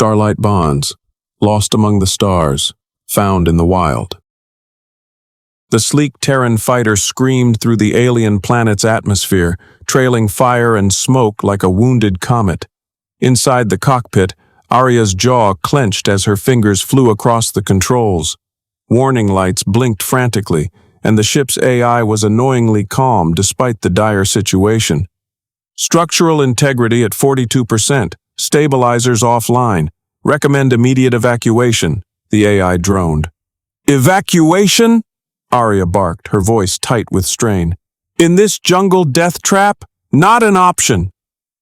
Starlight bonds, lost among the stars, found in the wild. The sleek Terran fighter screamed through the alien planet's atmosphere, trailing fire and smoke like a wounded comet. Inside the cockpit, Arya's jaw clenched as her fingers flew across the controls. Warning lights blinked frantically, and the ship's AI was annoyingly calm despite the dire situation. Structural integrity at 42%, stabilizers offline. Recommend immediate evacuation, the AI droned. Evacuation? Arya barked, her voice tight with strain. In this jungle death trap? Not an option.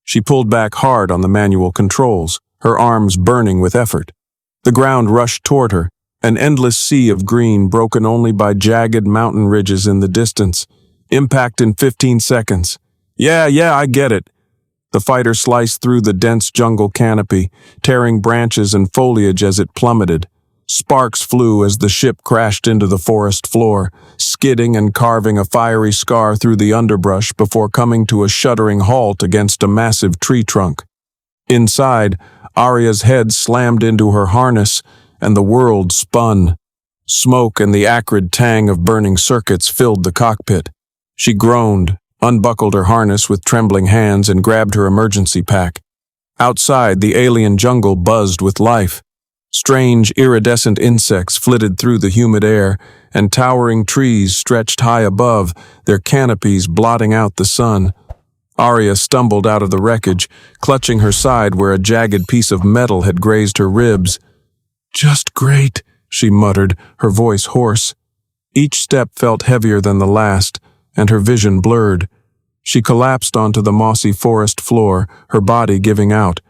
She pulled back hard on the manual controls, her arms burning with effort. The ground rushed toward her, an endless sea of green broken only by jagged mountain ridges in the distance. Impact in 15 seconds. Yeah, I get it. The fighter sliced through the dense jungle canopy, tearing branches and foliage as it plummeted. Sparks flew as the ship crashed into the forest floor, skidding and carving a fiery scar through the underbrush before coming to a shuddering halt against a massive tree trunk. Inside, Arya's head slammed into her harness, and the world spun. Smoke and the acrid tang of burning circuits filled the cockpit. She groaned, unbuckled her harness with trembling hands, and grabbed her emergency pack. Outside, the alien jungle buzzed with life. Strange, iridescent insects flitted through the humid air, and towering trees stretched high above, their canopies blotting out the sun. Arya stumbled out of the wreckage, clutching her side where a jagged piece of metal had grazed her ribs. Just great, she muttered, her voice hoarse. Each step felt heavier than the last, and her vision blurred. She collapsed onto the mossy forest floor, her body giving out.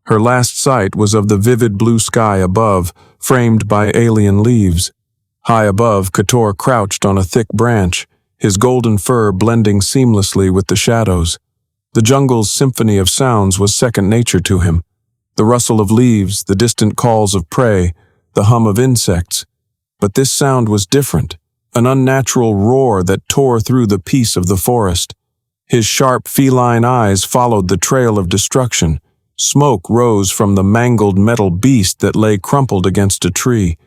Her last sight was of the vivid blue sky above, framed by alien leaves. High above, Kotor crouched on a thick branch, his golden fur blending seamlessly with the shadows. The jungle's symphony of sounds was second nature to him. The rustle of leaves, the distant calls of prey, the hum of insects. But this sound was different, an unnatural roar that tore through the peace of the forest. His sharp feline eyes followed the trail of destruction. Smoke rose from the mangled metal beast that lay crumpled against a tree.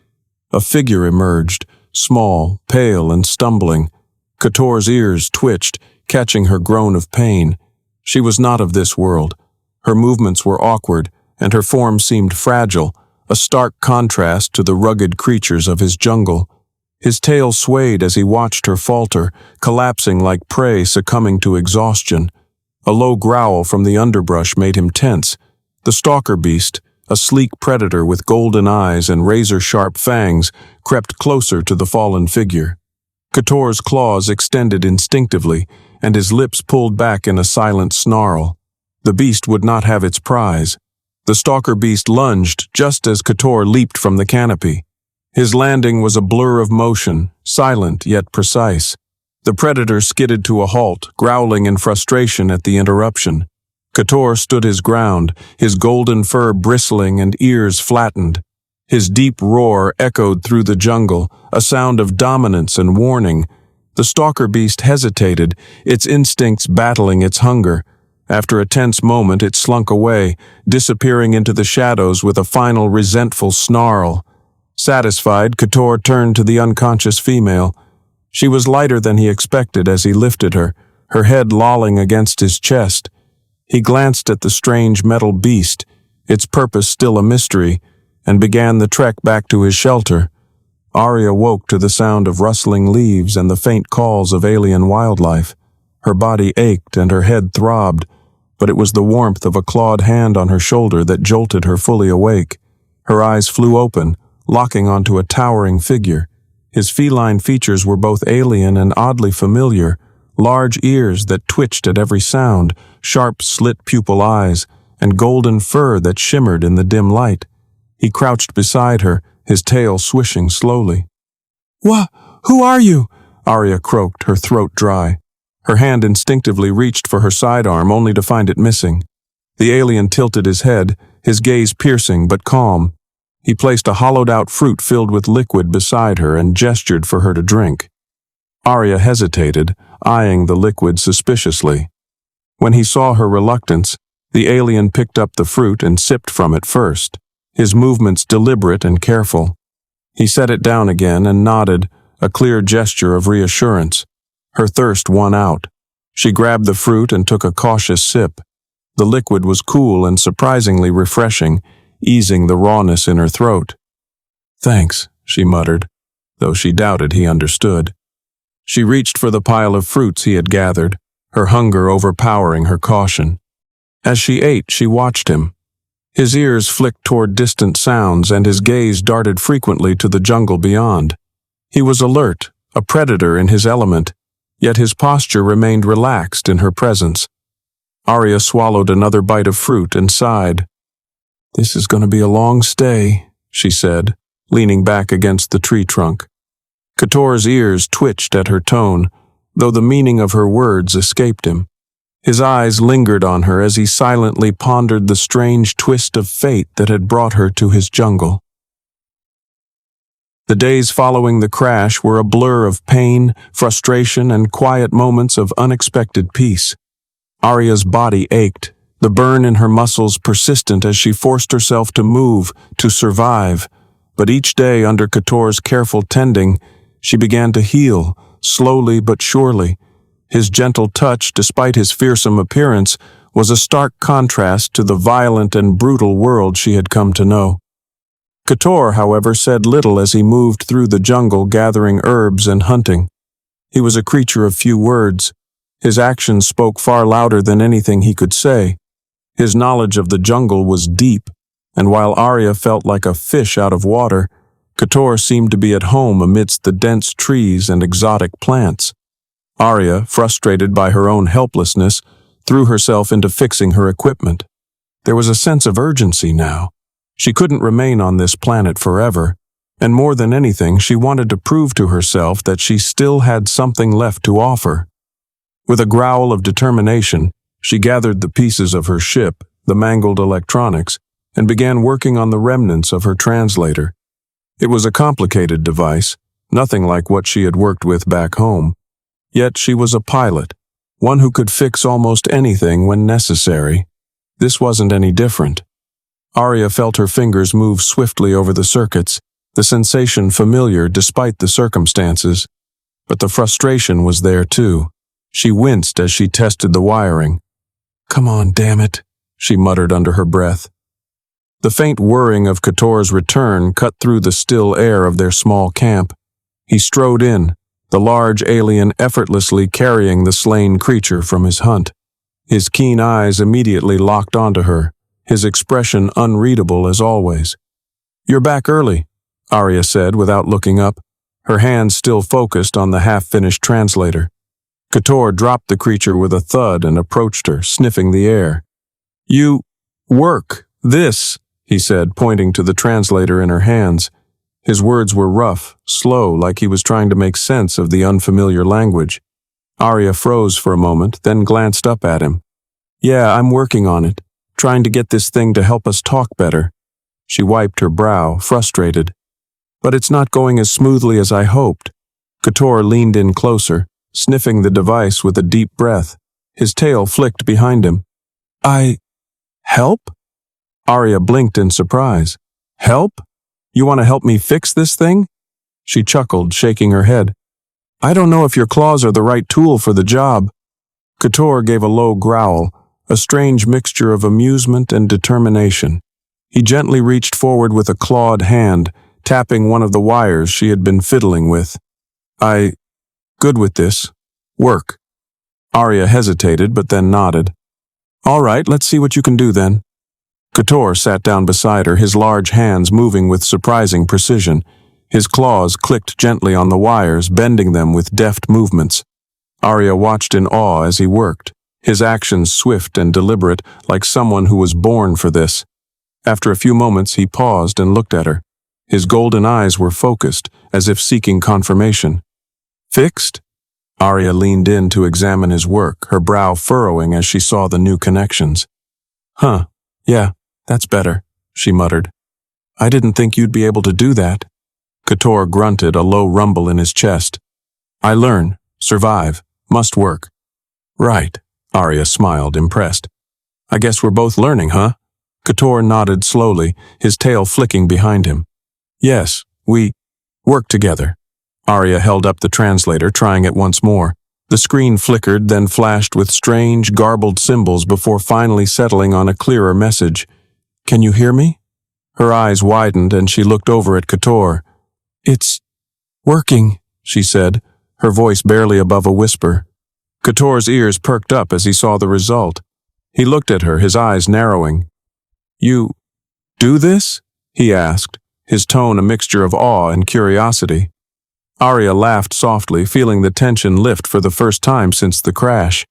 A figure emerged, small, pale, and stumbling. Kotor's ears twitched, catching her groan of pain. She was not of this world. Her movements were awkward, and her form seemed fragile, a stark contrast to the rugged creatures of his jungle. His tail swayed as he watched her falter, collapsing like prey succumbing to exhaustion. A low growl from the underbrush made him tense. The stalker beast, a sleek predator with golden eyes and razor-sharp fangs, crept closer to the fallen figure. Kotor's claws extended instinctively, and his lips pulled back in a silent snarl. The beast would not have its prize. The stalker beast lunged just as Kotor leaped from the canopy. His landing was a blur of motion, silent yet precise. The predator skidded to a halt, growling in frustration at the interruption. Kotor stood his ground, his golden fur bristling and ears flattened. His deep roar echoed through the jungle, a sound of dominance and warning. The stalker beast hesitated, its instincts battling its hunger. After a tense moment, it slunk away, disappearing into the shadows with a final resentful snarl. Satisfied, Kotor turned to the unconscious female. She was lighter than he expected as he lifted her, her head lolling against his chest. He glanced at the strange metal beast, its purpose still a mystery, and began the trek back to his shelter. Arya woke to the sound of rustling leaves and the faint calls of alien wildlife. Her body ached and her head throbbed, but it was the warmth of a clawed hand on her shoulder that jolted her fully awake. Her eyes flew open, locking onto a towering figure. His feline features were both alien and oddly familiar, large ears that twitched at every sound, sharp slit pupil eyes, and golden fur that shimmered in the dim light. He crouched beside her, his tail swishing slowly. Who are you?" Arya croaked, her throat dry. Her hand instinctively reached for her sidearm only to find it missing. The alien tilted his head, his gaze piercing but calm. He placed a hollowed-out fruit filled with liquid beside her and gestured for her to drink. Arya hesitated, eyeing the liquid suspiciously. When he saw her reluctance, the alien picked up the fruit and sipped from it first. his movements deliberate and careful. He set it down again and nodded, a clear gesture of reassurance. Her thirst won out. She grabbed the fruit and took a cautious sip. The liquid was cool and surprisingly refreshing, easing the rawness in her throat. "Thanks," she muttered, though she doubted he understood. She reached for the pile of fruits he had gathered, her hunger overpowering her caution. As she ate, she watched him. His ears flicked toward distant sounds, and his gaze darted frequently to the jungle beyond. He was alert, a predator in his element, yet his posture remained relaxed in her presence. Arya swallowed another bite of fruit and sighed. "This is going to be a long stay," she said, leaning back against the tree trunk. Keturah's ears twitched at her tone, though the meaning of her words escaped him. His eyes lingered on her as he silently pondered the strange twist of fate that had brought her to his jungle. The days following the crash were a blur of pain, frustration, and quiet moments of unexpected peace. Arya's body ached, the burn in her muscles persistent as she forced herself to move, to survive. But each day, under Keturah's careful tending, she began to heal, slowly but surely. His gentle touch, despite his fearsome appearance, was a stark contrast to the violent and brutal world she had come to know. Keturah, however, said little as he moved through the jungle gathering herbs and hunting. He was a creature of few words. His actions spoke far louder than anything he could say. His knowledge of the jungle was deep, and while Arya felt like a fish out of water, Keturah seemed to be at home amidst the dense trees and exotic plants. Arya, frustrated by her own helplessness, threw herself into fixing her equipment. There was a sense of urgency now. She couldn't remain on this planet forever, and more than anything, she wanted to prove to herself that she still had something left to offer. With a growl of determination, she gathered the pieces of her ship, the mangled electronics, and began working on the remnants of her translator. It was a complicated device, nothing like what she had worked with back home. Yet she was a pilot, one who could fix almost anything when necessary. This wasn't any different. Arya felt her fingers move swiftly over the circuits, the sensation familiar despite the circumstances. But the frustration was there too. She winced as she tested the wiring. "Come on, damn it," she muttered under her breath. The faint whirring of Keturah's return cut through the still air of their small camp. He strode in, the large alien effortlessly carrying the slain creature from his hunt. His keen eyes immediately locked onto her, his expression unreadable as always. "You're back early," Arya said without looking up, her hands still focused on the half-finished translator. Keturah dropped the creature with a thud and approached her, sniffing the air. "You work this," he said, pointing to the translator in her hands. His words were rough, slow, like he was trying to make sense of the unfamiliar language. Arya froze for a moment, then glanced up at him. "Yeah, I'm working on it, trying to get this thing to help us talk better." She wiped her brow, frustrated. "But it's not going as smoothly as I hoped." Keturah leaned in closer, sniffing the device with a deep breath. His tail flicked behind him. Help?" Arya blinked in surprise. "Help? You want to help me fix this thing?" She chuckled, shaking her head. "I don't know if your claws are the right tool for the job." Keturah gave a low growl, a strange mixture of amusement and determination. He gently reached forward with a clawed hand, tapping one of the wires she had been fiddling with. Good with this. Work." Arya hesitated, but then nodded. "All right, let's see what you can do then." Keturah sat down beside her, his large hands moving with surprising precision. His claws clicked gently on the wires, bending them with deft movements. Arya watched in awe as he worked, his actions swift and deliberate, like someone who was born for this. After a few moments, he paused and looked at her. His golden eyes were focused, as if seeking confirmation. "Fixed?" Arya leaned in to examine his work, her brow furrowing as she saw the new connections. "Huh, yeah, that's better," she muttered. "I didn't think you'd be able to do that." Keturah grunted, a low rumble in his chest. "I learn, survive, must work." "Right," Arya smiled, impressed. "I guess we're both learning, huh?" Kotor nodded slowly, his tail flicking behind him. Yes, we work together. Arya held up the translator, trying it once more. The screen flickered, then flashed with strange, garbled symbols before finally settling on a clearer message. Can you hear me? Her eyes widened and she looked over at Kotor. It's working, she said, her voice barely above a whisper. Kotor's ears perked up as he saw the result. He looked at her, his eyes narrowing. You do this? He asked, his tone a mixture of awe and curiosity. Arya laughed softly, feeling the tension lift for the first time since the crash.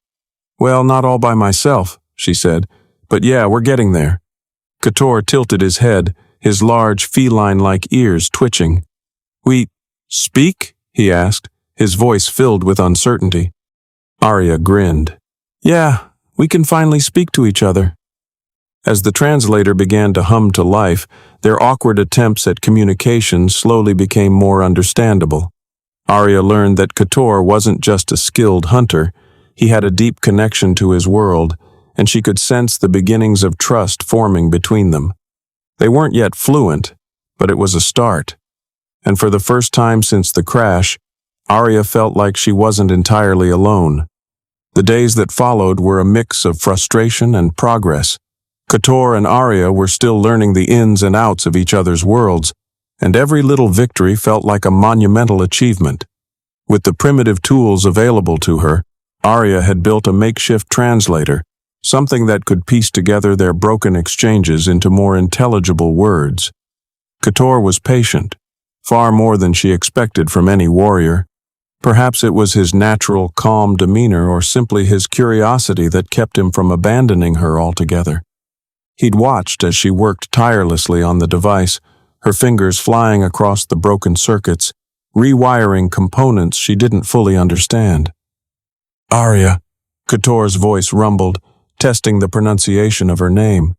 Well, not all by myself, she said, but yeah, we're getting there. Kotor tilted his head, his large feline-like ears twitching. We speak? He asked, his voice filled with uncertainty. Arya grinned. Yeah, we can finally speak to each other. As the translator began to hum to life, their awkward attempts at communication slowly became more understandable. Arya learned that Kotor wasn't just a skilled hunter, he had a deep connection to his world, and she could sense the beginnings of trust forming between them. They weren't yet fluent, but it was a start. And for the first time since the crash, Arya felt like she wasn't entirely alone. The days that followed were a mix of frustration and progress. Kotor and Arya were still learning the ins and outs of each other's worlds, and every little victory felt like a monumental achievement. With the primitive tools available to her, Arya had built a makeshift translator, something that could piece together their broken exchanges into more intelligible words. Kotor was patient, far more than she expected from any warrior. Perhaps it was his natural, calm demeanor or simply his curiosity that kept him from abandoning her altogether. He'd watched as she worked tirelessly on the device, her fingers flying across the broken circuits, rewiring components she didn't fully understand. Arya, Kotor's voice rumbled, testing the pronunciation of her name.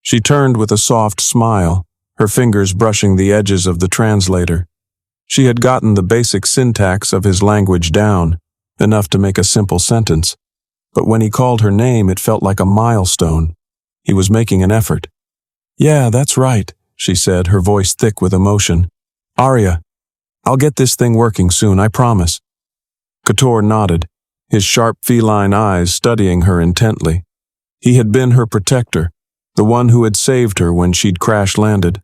She turned with a soft smile, her fingers brushing the edges of the translator. She had gotten the basic syntax of his language down, enough to make a simple sentence. But when he called her name, it felt like a milestone. He was making an effort. Yeah, that's right, she said, her voice thick with emotion. Arya, I'll get this thing working soon, I promise. Kotor nodded, his sharp feline eyes studying her intently. He had been her protector, the one who had saved her when she'd crash-landed.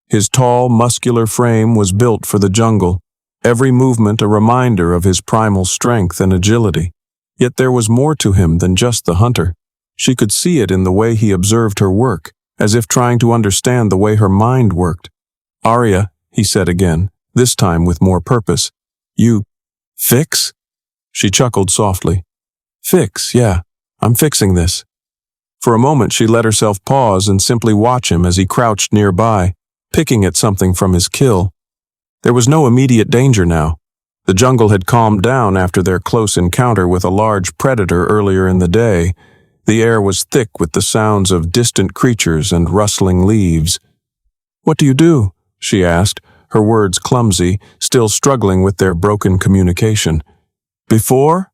His tall, muscular frame was built for the jungle, every movement a reminder of his primal strength and agility. Yet there was more to him than just the hunter. She could see it in the way he observed her work, as if trying to understand the way her mind worked. Arya, he said again, this time with more purpose. You fix? She chuckled softly. Fix, yeah, I'm fixing this. For a moment she let herself pause and simply watch him as he crouched nearby, picking at something from his kill. There was no immediate danger now. The jungle had calmed down after their close encounter with a large predator earlier in the day. The air was thick with the sounds of distant creatures and rustling leaves. What do you do? She asked, her words clumsy, still struggling with their broken communication. Before?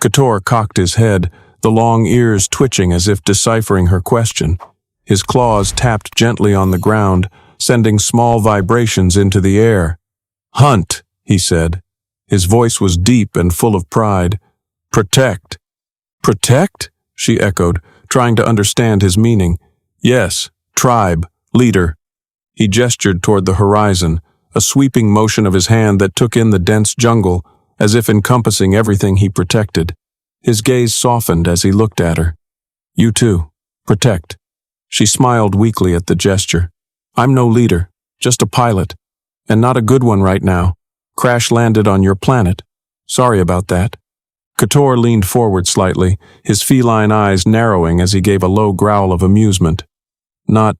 Kotor cocked his head, the long ears twitching as if deciphering her question. His claws tapped gently on the ground, sending small vibrations into the air. Hunt, he said. His voice was deep and full of pride. Protect. Protect? She echoed, trying to understand his meaning. Yes, tribe, leader. He gestured toward the horizon, a sweeping motion of his hand that took in the dense jungle, as if encompassing everything he protected. His gaze softened as he looked at her. You too. Protect. She smiled weakly at the gesture. I'm no leader, just a pilot. And not a good one right now. Crash landed on your planet. Sorry about that. Kotor leaned forward slightly, his feline eyes narrowing as he gave a low growl of amusement. Not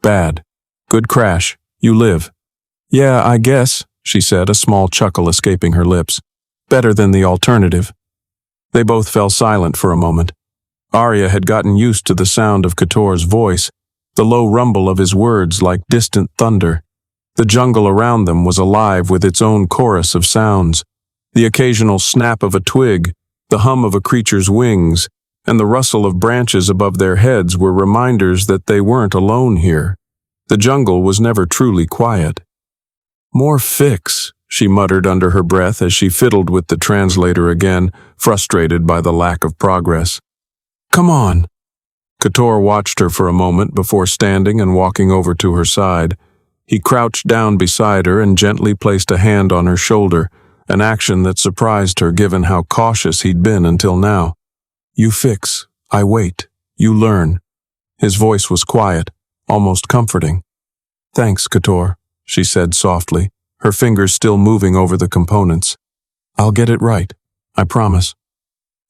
bad. Good crash. You live. Yeah, I guess, she said, a small chuckle escaping her lips. Better than the alternative. They both fell silent for a moment. Arya had gotten used to the sound of Kotor's voice, the low rumble of his words like distant thunder. The jungle around them was alive with its own chorus of sounds. The occasional snap of a twig, the hum of a creature's wings, and the rustle of branches above their heads were reminders that they weren't alone here. The jungle was never truly quiet. "More fix," she muttered under her breath as she fiddled with the translator again, frustrated by the lack of progress. "Come on." Kator watched her for a moment before standing and walking over to her side. He crouched down beside her and gently placed a hand on her shoulder, an action that surprised her given how cautious he'd been until now. "You fix, I wait, you learn." His voice was quiet, almost comforting. "Thanks, Kator," she said softly, her fingers still moving over the components. "I'll get it right, I promise."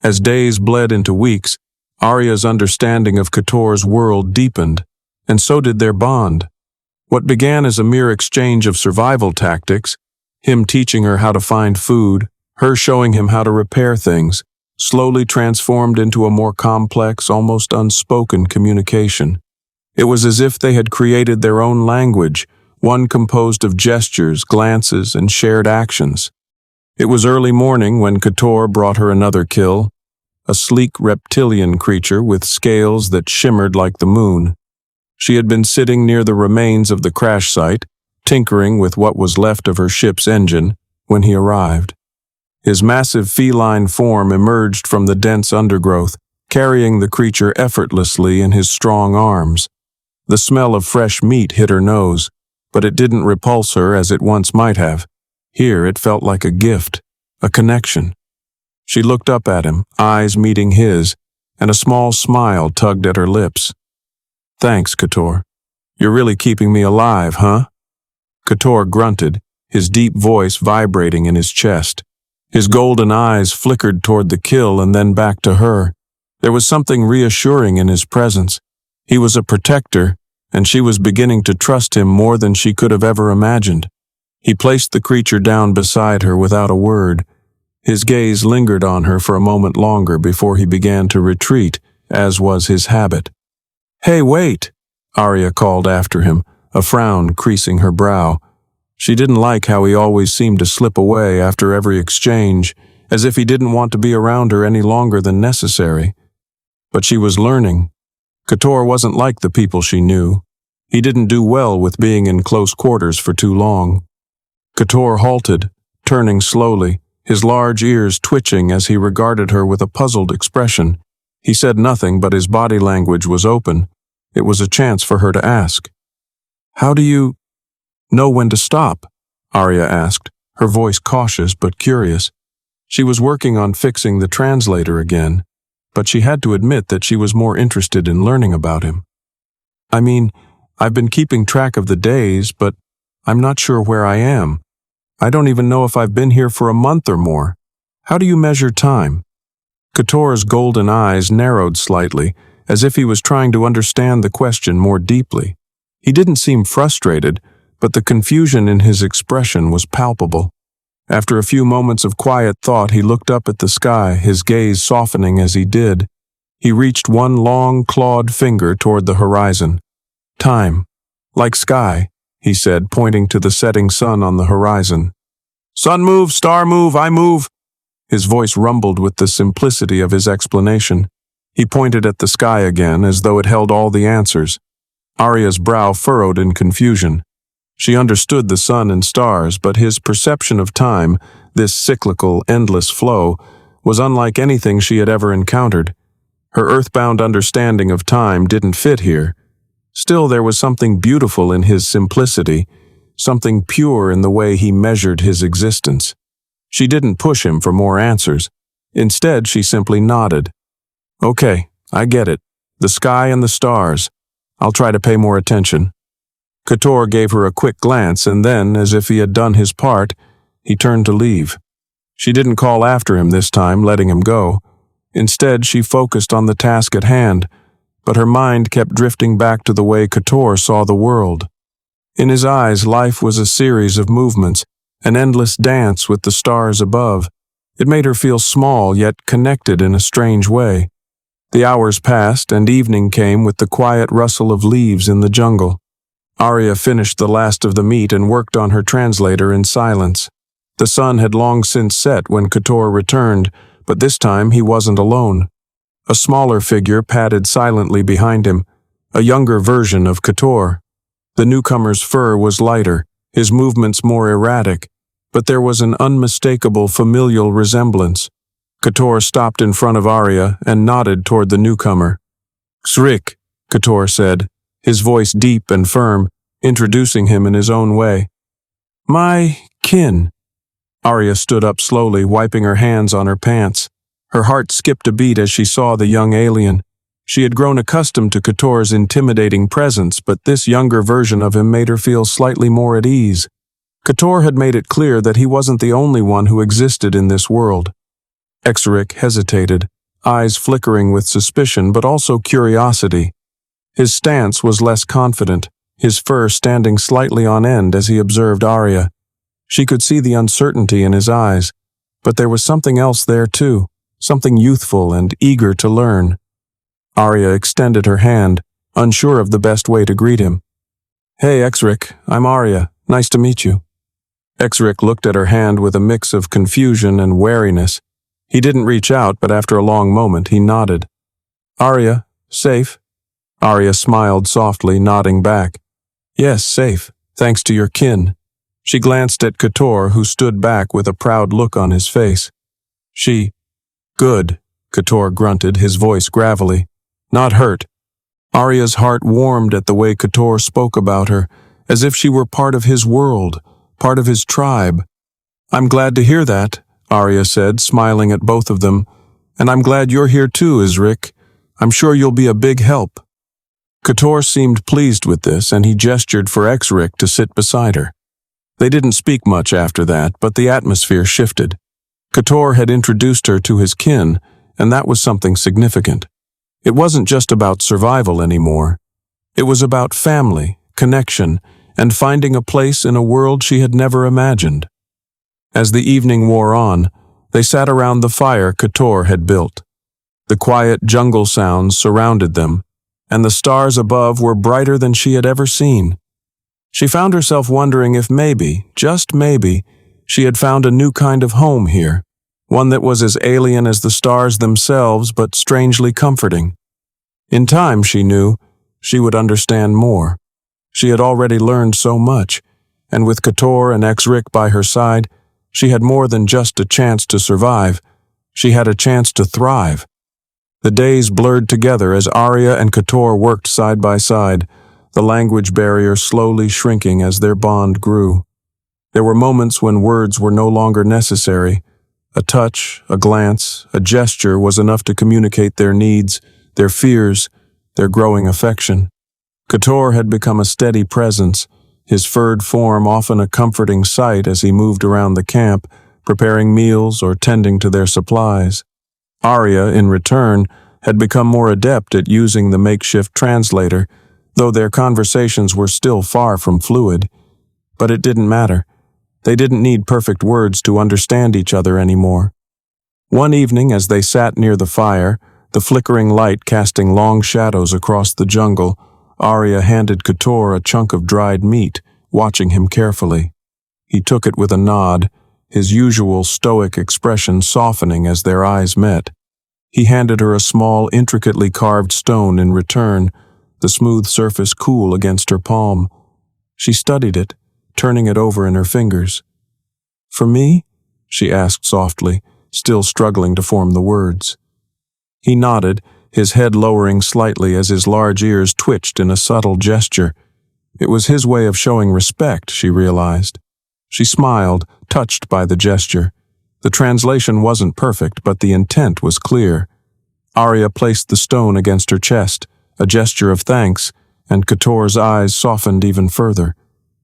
As days bled into weeks, Arya's understanding of Kator's world deepened, and so did their bond. What began as a mere exchange of survival tactics, him teaching her how to find food, her showing him how to repair things, slowly transformed into a more complex, almost unspoken communication. It was as if they had created their own language, one composed of gestures, glances, and shared actions. It was early morning when Kator brought her another kill, a sleek reptilian creature with scales that shimmered like the moon. She had been sitting near the remains of the crash site, tinkering with what was left of her ship's engine, when he arrived. His massive feline form emerged from the dense undergrowth, carrying the creature effortlessly in his strong arms. The smell of fresh meat hit her nose, but it didn't repulse her as it once might have. Here it felt like a gift, a connection. She looked up at him, eyes meeting his, and a small smile tugged at her lips. "Thanks, Kator. You're really keeping me alive, huh?" Kator grunted, his deep voice vibrating in his chest. His golden eyes flickered toward the kill and then back to her. There was something reassuring in his presence. He was a protector, and she was beginning to trust him more than she could have ever imagined. He placed the creature down beside her without a word. His gaze lingered on her for a moment longer before he began to retreat, as was his habit. "Hey, wait!" Arya called after him, a frown creasing her brow. She didn't like how he always seemed to slip away after every exchange, as if he didn't want to be around her any longer than necessary. But she was learning. Kator wasn't like the people she knew. He didn't do well with being in close quarters for too long. Kator halted, turning slowly, his large ears twitching as he regarded her with a puzzled expression. He said nothing, but his body language was open. It was a chance for her to ask. "How do you know when to stop?" Arya asked, her voice cautious but curious. She was working on fixing the translator again, but she had to admit that she was more interested in learning about him. "I mean, I've been keeping track of the days, but I'm not sure where I am. I don't even know if I've been here for a month or more. How do you measure time?" Kator's golden eyes narrowed slightly, as if he was trying to understand the question more deeply. He didn't seem frustrated, but the confusion in his expression was palpable. After a few moments of quiet thought, he looked up at the sky, his gaze softening as he did. He reached one long, clawed finger toward the horizon. "Time. Like sky," he said, pointing to the setting sun on the horizon. "Sun move, star move, I move." His voice rumbled with the simplicity of his explanation. He pointed at the sky again, as though it held all the answers. Arya's brow furrowed in confusion. She understood the sun and stars, but his perception of time, this cyclical, endless flow, was unlike anything she had ever encountered. Her earthbound understanding of time didn't fit here. Still, there was something beautiful in his simplicity, something pure in the way he measured his existence. She didn't push him for more answers. Instead, she simply nodded. "Okay, I get it. The sky and the stars. I'll try to pay more attention." Kator gave her a quick glance, and then, as if he had done his part, he turned to leave. She didn't call after him this time, letting him go. Instead, she focused on the task at hand, but her mind kept drifting back to the way Kator saw the world. In his eyes, life was a series of movements, an endless dance with the stars above. It made her feel small, yet connected in a strange way. The hours passed, and evening came with the quiet rustle of leaves in the jungle. Arya finished the last of the meat and worked on her translator in silence. The sun had long since set when Kator returned, but this time he wasn't alone. A smaller figure padded silently behind him, a younger version of Kator. The newcomer's fur was lighter, his movements more erratic, but there was an unmistakable familial resemblance. Kator stopped in front of Arya and nodded toward the newcomer. "Xrik," Kator said, his voice deep and firm, introducing him in his own way. "My kin." Arya stood up slowly, wiping her hands on her pants. Her heart skipped a beat as she saw the young alien. She had grown accustomed to Kator's intimidating presence, but this younger version of him made her feel slightly more at ease. Kator had made it clear that he wasn't the only one who existed in this world. Xrik hesitated, eyes flickering with suspicion but also curiosity. His stance was less confident, his fur standing slightly on end as he observed Arya. She could see the uncertainty in his eyes, but there was something else there too, something youthful and eager to learn. Arya extended her hand, unsure of the best way to greet him. "Hey, Xrik, I'm Arya. Nice to meet you." Xrik looked at her hand with a mix of confusion and wariness. He didn't reach out, but after a long moment he nodded. "Arya, safe?" Arya smiled softly, nodding back. "Yes, safe, thanks to your kin." She glanced at Kator, who stood back with a proud look on his face. "Good," Kator grunted, his voice gravelly. "Not hurt." Arya's heart warmed at the way Kator spoke about her, as if she were part of his world, part of his tribe. "I'm glad to hear that," Arya said, smiling at both of them. "And I'm glad you're here too, Xrik. I'm sure you'll be a big help." Kator seemed pleased with this, and he gestured for Xrik to sit beside her. They didn't speak much after that, but the atmosphere shifted. Kator had introduced her to his kin, and that was something significant. It wasn't just about survival anymore. It was about family, connection, and finding a place in a world she had never imagined. As the evening wore on, they sat around the fire Kator had built. The quiet jungle sounds surrounded them, and the stars above were brighter than she had ever seen. She found herself wondering if maybe, just maybe, she had found a new kind of home here, one that was as alien as the stars themselves but strangely comforting. In time, she knew, she would understand more. She had already learned so much, and with Kator and Xrik by her side, she had more than just a chance to survive. She had a chance to thrive. The days blurred together as Arya and Kator worked side by side, the language barrier slowly shrinking as their bond grew. There were moments when words were no longer necessary. A touch, a glance, a gesture was enough to communicate their needs, their fears, their growing affection. Kator had become a steady presence, his furred form often a comforting sight as he moved around the camp, preparing meals or tending to their supplies. Arya, in return, had become more adept at using the makeshift translator, though their conversations were still far from fluid. But it didn't matter. They didn't need perfect words to understand each other anymore. One evening, as they sat near the fire, the flickering light casting long shadows across the jungle, Arya handed Kator a chunk of dried meat, watching him carefully. He took it with a nod, his usual stoic expression softening as their eyes met. He handed her a small, intricately carved stone in return, the smooth surface cool against her palm. She studied it, turning it over in her fingers. "For me?" she asked softly, still struggling to form the words. He nodded, his head lowering slightly as his large ears twitched in a subtle gesture. It was his way of showing respect, she realized. She smiled, touched by the gesture. The translation wasn't perfect, but the intent was clear. Arya placed the stone against her chest, a gesture of thanks, and Kator's eyes softened even further.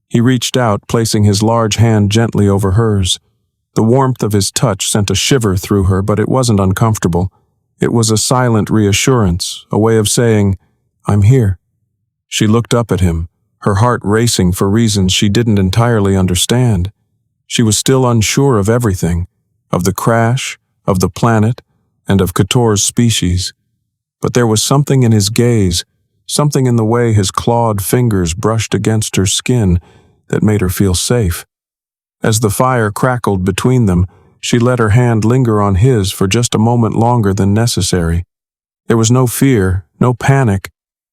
He reached out, placing his large hand gently over hers. The warmth of his touch sent a shiver through her, but it wasn't uncomfortable. It was a silent reassurance, a way of saying, "I'm here." She looked up at him, her heart racing for reasons she didn't entirely understand. She was still unsure of everything, of the crash, of the planet, and of Kator's species. But there was something in his gaze, something in the way his clawed fingers brushed against her skin that made her feel safe. As the fire crackled between them, she let her hand linger on his for just a moment longer than necessary. There was no fear, no panic,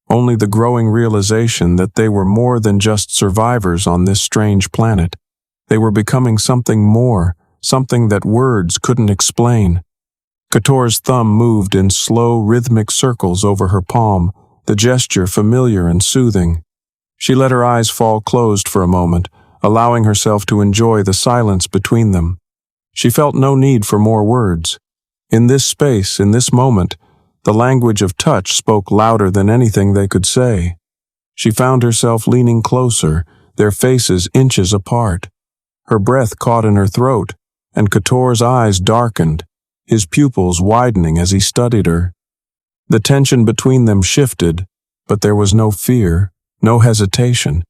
only the growing realization that they were more than just survivors on this strange planet. They were becoming something more, something that words couldn't explain. Kator's thumb moved in slow, rhythmic circles over her palm, the gesture familiar and soothing. She let her eyes fall closed for a moment, allowing herself to enjoy the silence between them. She felt no need for more words. In this space, in this moment, the language of touch spoke louder than anything they could say. She found herself leaning closer, their faces inches apart. Her breath caught in her throat, and Kator's eyes darkened, his pupils widening as he studied her. The tension between them shifted, but there was no fear, no hesitation.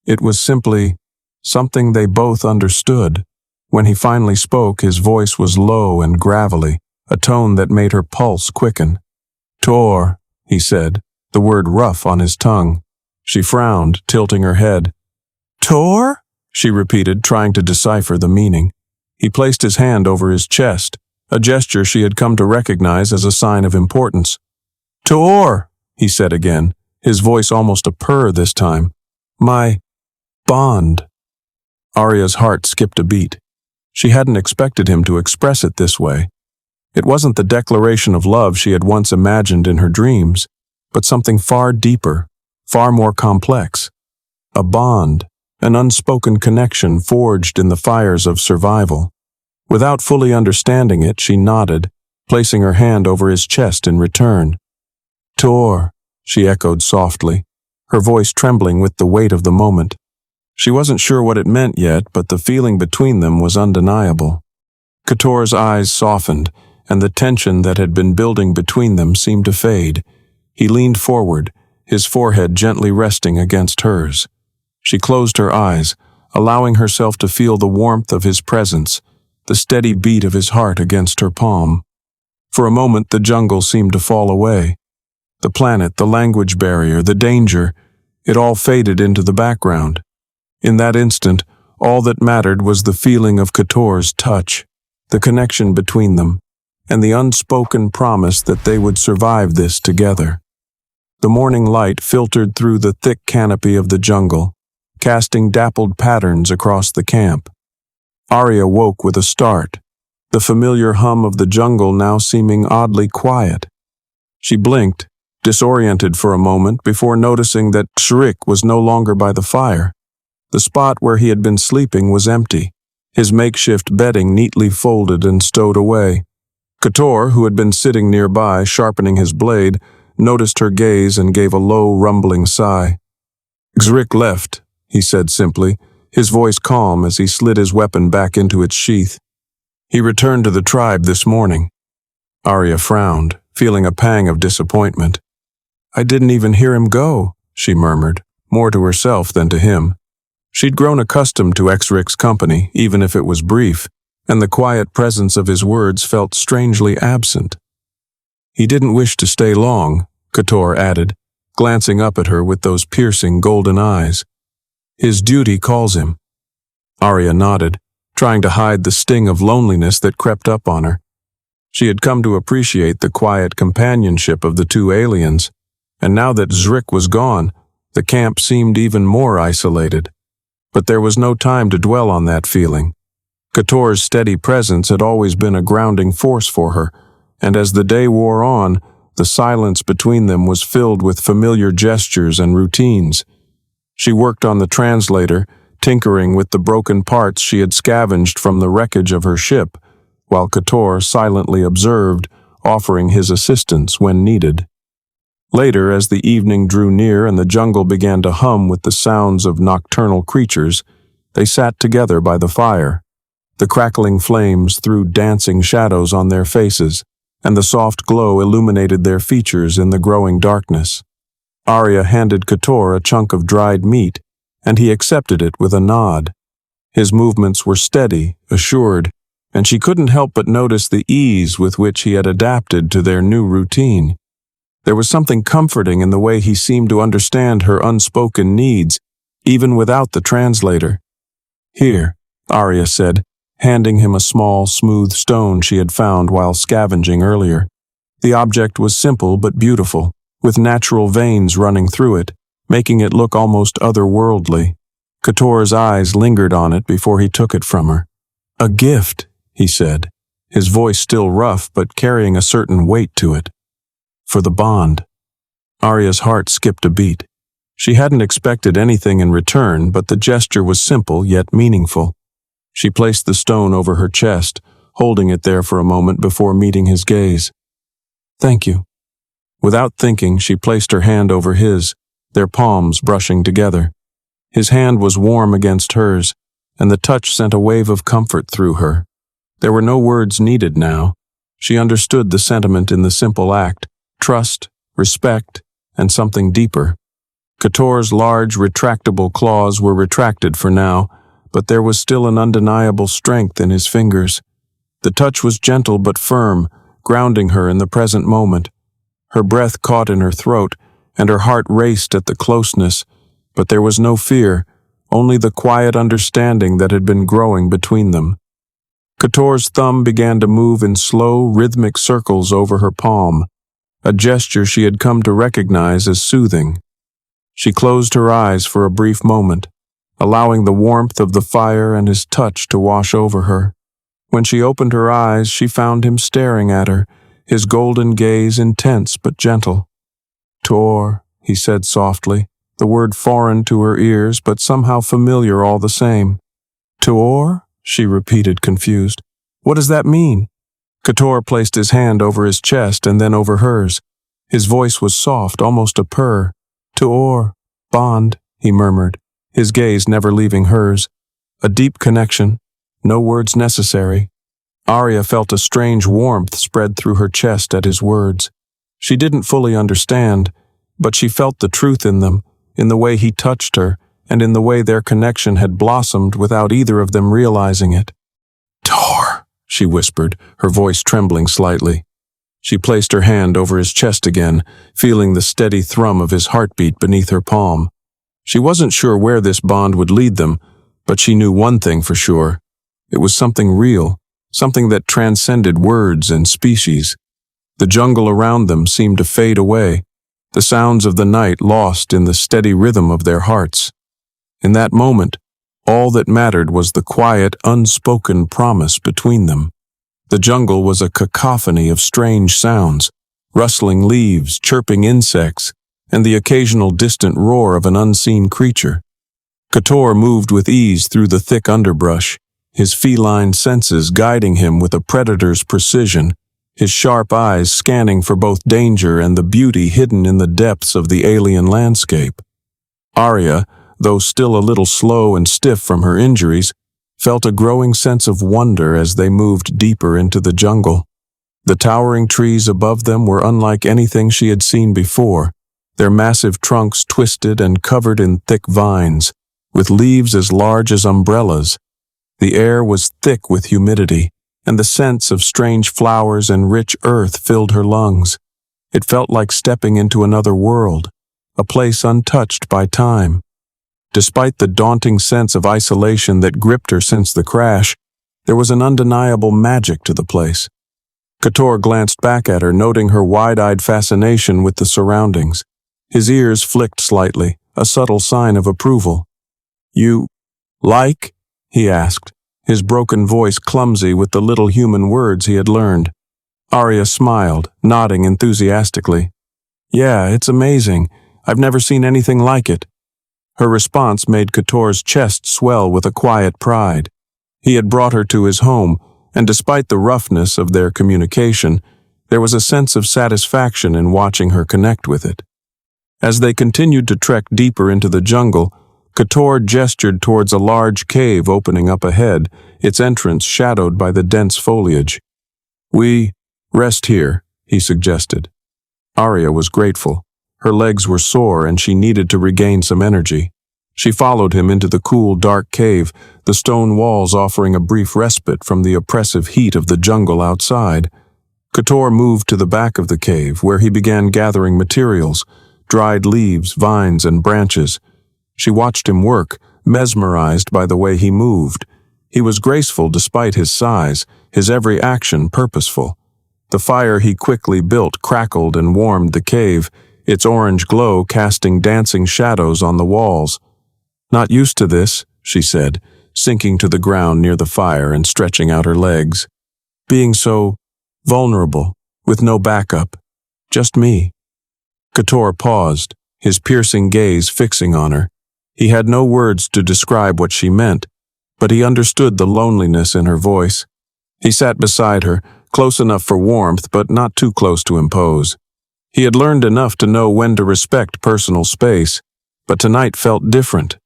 It was simply something they both understood. When he finally spoke, his voice was low and gravelly, a tone that made her pulse quicken. "Tor," he said, the word rough on his tongue. She frowned, tilting her head. "Tor?" she repeated, trying to decipher the meaning. He placed his hand over his chest, a gesture she had come to recognize as a sign of importance. "Tor," he said again, his voice almost a purr this time. "My bond." Arya's heart skipped a beat. She hadn't expected him to express it this way. It wasn't the declaration of love she had once imagined in her dreams, but something far deeper, far more complex. A bond, an unspoken connection forged in the fires of survival. Without fully understanding it, she nodded, placing her hand over his chest in return. "Tor," she echoed softly, her voice trembling with the weight of the moment. She wasn't sure what it meant yet, but the feeling between them was undeniable. Kator's eyes softened, and the tension that had been building between them seemed to fade. He leaned forward, his forehead gently resting against hers. She closed her eyes, allowing herself to feel the warmth of his presence, the steady beat of his heart against her palm. For a moment the jungle seemed to fall away. The planet, the language barrier, the danger, it all faded into the background. In that instant, all that mattered was the feeling of Kator's touch, the connection between them, and the unspoken promise that they would survive this together. The morning light filtered through the thick canopy of the jungle, casting dappled patterns across the camp. Arya woke with a start, the familiar hum of the jungle now seeming oddly quiet. She blinked, disoriented for a moment before noticing that Shrik was no longer by the fire. The spot where he had been sleeping was empty, his makeshift bedding neatly folded and stowed away. Kator, who had been sitting nearby, sharpening his blade, noticed her gaze and gave a low, rumbling sigh. "Xrik left," he said simply, his voice calm as he slid his weapon back into its sheath. "He returned to the tribe this morning." Arya frowned, feeling a pang of disappointment. "I didn't even hear him go," she murmured, more to herself than to him. She'd grown accustomed to Xrik's company, even if it was brief, and the quiet presence of his words felt strangely absent. "He didn't wish to stay long," Kator added, glancing up at her with those piercing golden eyes. "His duty calls him." Arya nodded, trying to hide the sting of loneliness that crept up on her. She had come to appreciate the quiet companionship of the two aliens, and now that Xrik was gone, the camp seemed even more isolated. But there was no time to dwell on that feeling. Kator's steady presence had always been a grounding force for her, and as the day wore on, the silence between them was filled with familiar gestures and routines. She worked on the translator, tinkering with the broken parts she had scavenged from the wreckage of her ship, while Kator silently observed, offering his assistance when needed. Later, as the evening drew near and the jungle began to hum with the sounds of nocturnal creatures, they sat together by the fire. The crackling flames threw dancing shadows on their faces, and the soft glow illuminated their features in the growing darkness. Arya handed Kator a chunk of dried meat, and he accepted it with a nod. His movements were steady, assured, and she couldn't help but notice the ease with which he had adapted to their new routine. There was something comforting in the way he seemed to understand her unspoken needs, even without the translator. "Here," Arya said, handing him a small, smooth stone she had found while scavenging earlier. The object was simple but beautiful, with natural veins running through it, making it look almost otherworldly. Kator's eyes lingered on it before he took it from her. "A gift," he said, his voice still rough but carrying a certain weight to it. "For the bond." Arya's heart skipped a beat. She hadn't expected anything in return, but the gesture was simple yet meaningful. She placed the stone over her chest, holding it there for a moment before meeting his gaze. "Thank you." Without thinking, she placed her hand over his, their palms brushing together. His hand was warm against hers, and the touch sent a wave of comfort through her. There were no words needed now. She understood the sentiment in the simple act: trust, respect, and something deeper. Kator's large, retractable claws were retracted for now, but there was still an undeniable strength in his fingers. The touch was gentle but firm, grounding her in the present moment. Her breath caught in her throat, and her heart raced at the closeness, but there was no fear, only the quiet understanding that had been growing between them. Kator's thumb began to move in slow, rhythmic circles over her palm, a gesture she had come to recognize as soothing. She closed her eyes for a brief moment, allowing the warmth of the fire and his touch to wash over her. When she opened her eyes, she found him staring at her, his golden gaze intense but gentle. "Tor," he said softly, the word foreign to her ears but somehow familiar all the same. "Tor?" she repeated, confused. "What does that mean?" Kator placed his hand over his chest and then over hers. His voice was soft, almost a purr. "Tor, bond," he murmured, his gaze never leaving hers. A deep connection, no words necessary. Arya felt a strange warmth spread through her chest at his words. She didn't fully understand, but she felt the truth in them, in the way he touched her, and in the way their connection had blossomed without either of them realizing it. "Tor," she whispered, her voice trembling slightly. She placed her hand over his chest again, feeling the steady thrum of his heartbeat beneath her palm. She wasn't sure where this bond would lead them, but she knew one thing for sure. It was something real, something that transcended words and species. The jungle around them seemed to fade away, the sounds of the night lost in the steady rhythm of their hearts. In that moment, all that mattered was the quiet, unspoken promise between them. The jungle was a cacophony of strange sounds, rustling leaves, chirping insects, and the occasional distant roar of an unseen creature. Kator moved with ease through the thick underbrush, his feline senses guiding him with a predator's precision, his sharp eyes scanning for both danger and the beauty hidden in the depths of the alien landscape. Arya, though still a little slow and stiff from her injuries, felt a growing sense of wonder as they moved deeper into the jungle. The towering trees above them were unlike anything she had seen before, their massive trunks twisted and covered in thick vines, with leaves as large as umbrellas. The air was thick with humidity, and the scents of strange flowers and rich earth filled her lungs. It felt like stepping into another world, a place untouched by time. Despite the daunting sense of isolation that gripped her since the crash, there was an undeniable magic to the place. Kator glanced back at her, noting her wide-eyed fascination with the surroundings. His ears flicked slightly, a subtle sign of approval. "You like?" he asked, his broken voice clumsy with the little human words he had learned. Arya smiled, nodding enthusiastically. "Yeah, it's amazing. I've never seen anything like it." Her response made Kator's chest swell with a quiet pride. He had brought her to his home, and despite the roughness of their communication, there was a sense of satisfaction in watching her connect with it. As they continued to trek deeper into the jungle, Kator gestured towards a large cave opening up ahead, its entrance shadowed by the dense foliage. "We rest here," he suggested. Arya was grateful. Her legs were sore and she needed to regain some energy. She followed him into the cool, dark cave, the stone walls offering a brief respite from the oppressive heat of the jungle outside. Kator moved to the back of the cave, where he began gathering materials, dried leaves, vines, and branches. She watched him work, mesmerized by the way he moved. He was graceful despite his size, his every action purposeful. The fire he quickly built crackled and warmed the cave, its orange glow casting dancing shadows on the walls. "Not used to this," she said, sinking to the ground near the fire and stretching out her legs. "Being so vulnerable, with no backup. Just me." Kator paused, his piercing gaze fixing on her. He had no words to describe what she meant, but he understood the loneliness in her voice. He sat beside her, close enough for warmth but not too close to impose. He had learned enough to know when to respect personal space, but tonight felt different.